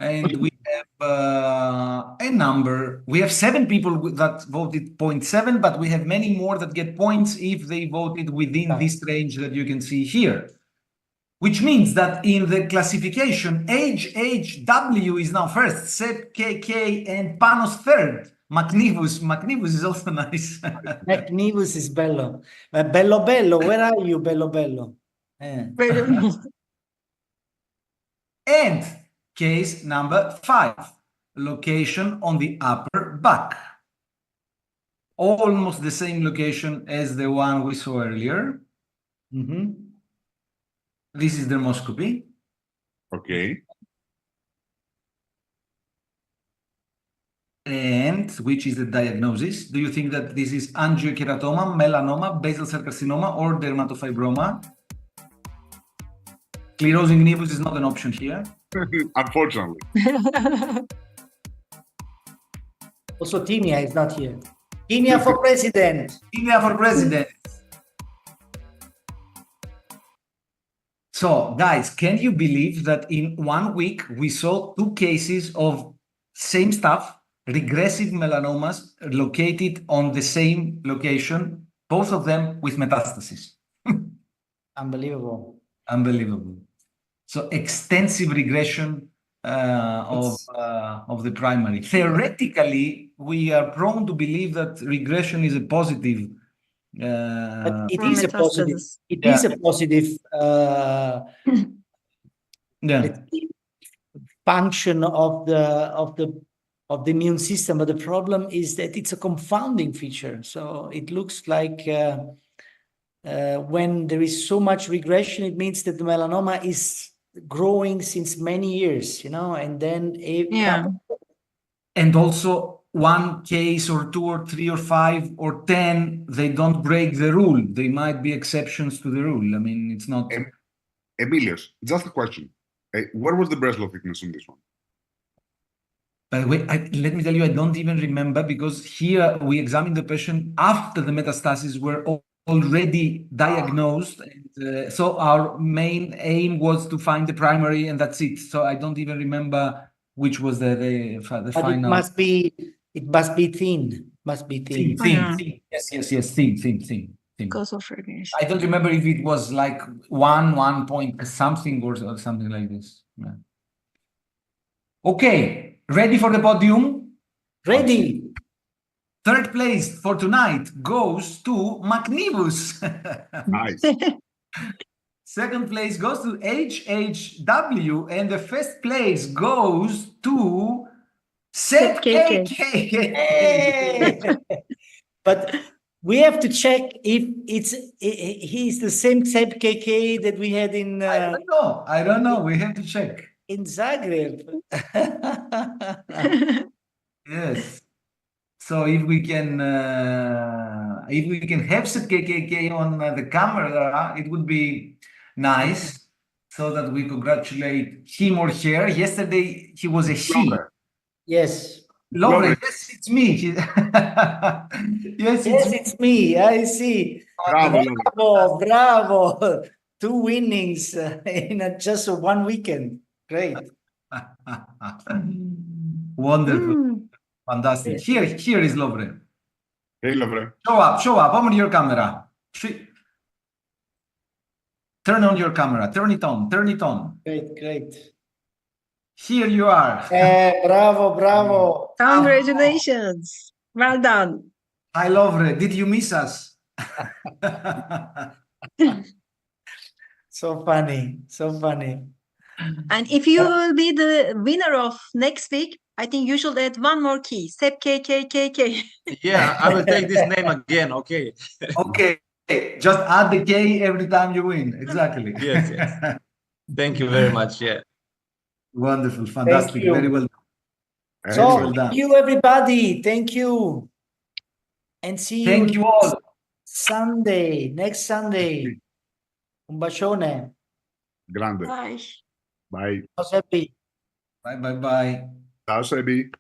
[SPEAKER 4] And we have a number. We have 7 people that voted 0.7, but we have many more that get points if they voted within this range that you can see here. Which means that in the classification, HHW is now first, SEPKK and Panos third. McNevus is also nice.
[SPEAKER 1] McNevus is Bello. Bello, where are you, Bello?
[SPEAKER 4] And case number 5, location on the upper back. Almost the same location as the one we saw earlier. This is dermoscopy.
[SPEAKER 2] Okay.
[SPEAKER 4] And which is the diagnosis? Do you think that this is angiokeratoma, melanoma, basal cell carcinoma, or dermatofibroma? Sclerosing nevus is not an option here.
[SPEAKER 2] Unfortunately.
[SPEAKER 1] Also, Tinia is not here. Tinia for president.
[SPEAKER 4] India for president. So, guys, can you believe that in 1 week we saw 2 cases of same stuff, regressive melanomas located on the same location, both of them with metastasis?
[SPEAKER 1] Unbelievable.
[SPEAKER 4] Unbelievable. So extensive regression of the primary. Theoretically, we are prone to believe that regression is a positive.
[SPEAKER 1] But it
[SPEAKER 3] For
[SPEAKER 1] is a positive.
[SPEAKER 3] metastasis.
[SPEAKER 1] It
[SPEAKER 4] Yeah.
[SPEAKER 1] is a positive
[SPEAKER 4] Yeah.
[SPEAKER 1] let's say, function of the immune system. But the problem is that it's a confounding feature. So it looks like when there is so much regression, it means that the melanoma is growing since many years, and then
[SPEAKER 3] Yeah.
[SPEAKER 4] And also 1 case or 2 or 3 or 5 or 10, they don't break the rule. They might be exceptions to the rule. I mean, it's not.
[SPEAKER 2] Emilios, just a question. Where was the Breslow thickness on this one?
[SPEAKER 4] By the way, let me tell you, I don't even remember, because here we examined the patient after the metastases were already diagnosed. And, so our main aim was to find the primary, and that's it. So I don't even remember which was the
[SPEAKER 1] but
[SPEAKER 4] final.
[SPEAKER 1] it must be thin. Must be thin.
[SPEAKER 4] Thin. Yes. Thin.
[SPEAKER 3] Because of regression.
[SPEAKER 4] I don't remember if it was like 1 point something or something like this. Yeah. Okay, ready for the podium?
[SPEAKER 1] Ready.
[SPEAKER 4] 3rd place for tonight goes to McNivus.
[SPEAKER 2] Nice.
[SPEAKER 4] 2nd place goes to HHW, and the 1st place goes to Sep KK.
[SPEAKER 1] Hey! But we have to check if he's the same Sep KK that we had in
[SPEAKER 4] I don't know. We have to check.
[SPEAKER 1] in Zagreb.
[SPEAKER 4] Yes. So if we can have Sep KK on the camera, it would be nice, so that we congratulate him or her. Yesterday he was a she.
[SPEAKER 1] Yes.
[SPEAKER 4] Lovely.
[SPEAKER 2] Lovely.
[SPEAKER 4] Yes, it's me. Yes,
[SPEAKER 1] It's me. I see.
[SPEAKER 2] Bravo, lovely.
[SPEAKER 1] Bravo. 2 winnings in just 1 weekend. Great.
[SPEAKER 4] Wonderful. Fantastic. Here is Lovre.
[SPEAKER 2] Hey, lovely.
[SPEAKER 4] Show up. Open your camera. Turn on your camera. Turn it on.
[SPEAKER 1] Great.
[SPEAKER 4] Here you are.
[SPEAKER 1] Bravo.
[SPEAKER 3] Congratulations. Well done.
[SPEAKER 4] Hi, Lovre. Did you miss us?
[SPEAKER 1] So funny.
[SPEAKER 3] And if you will be the winner of next week, I think you should add 1 more key. Sep KK.
[SPEAKER 6] Yeah, I will take this name again. Okay.
[SPEAKER 4] Okay. Just add the K every time you win. Exactly.
[SPEAKER 6] Yes. Thank you very much. Yeah.
[SPEAKER 4] Wonderful. Fantastic.
[SPEAKER 1] you.
[SPEAKER 4] Very well.
[SPEAKER 1] So
[SPEAKER 4] well done.
[SPEAKER 1] thank you, everybody. Thank you. And see
[SPEAKER 4] Thank you all.
[SPEAKER 1] next Sunday. Un bacione.
[SPEAKER 2] Grande.
[SPEAKER 3] Bye.
[SPEAKER 2] Bye.
[SPEAKER 1] Ciao, Seppi.
[SPEAKER 4] Bye.
[SPEAKER 2] Ciao, Sebi.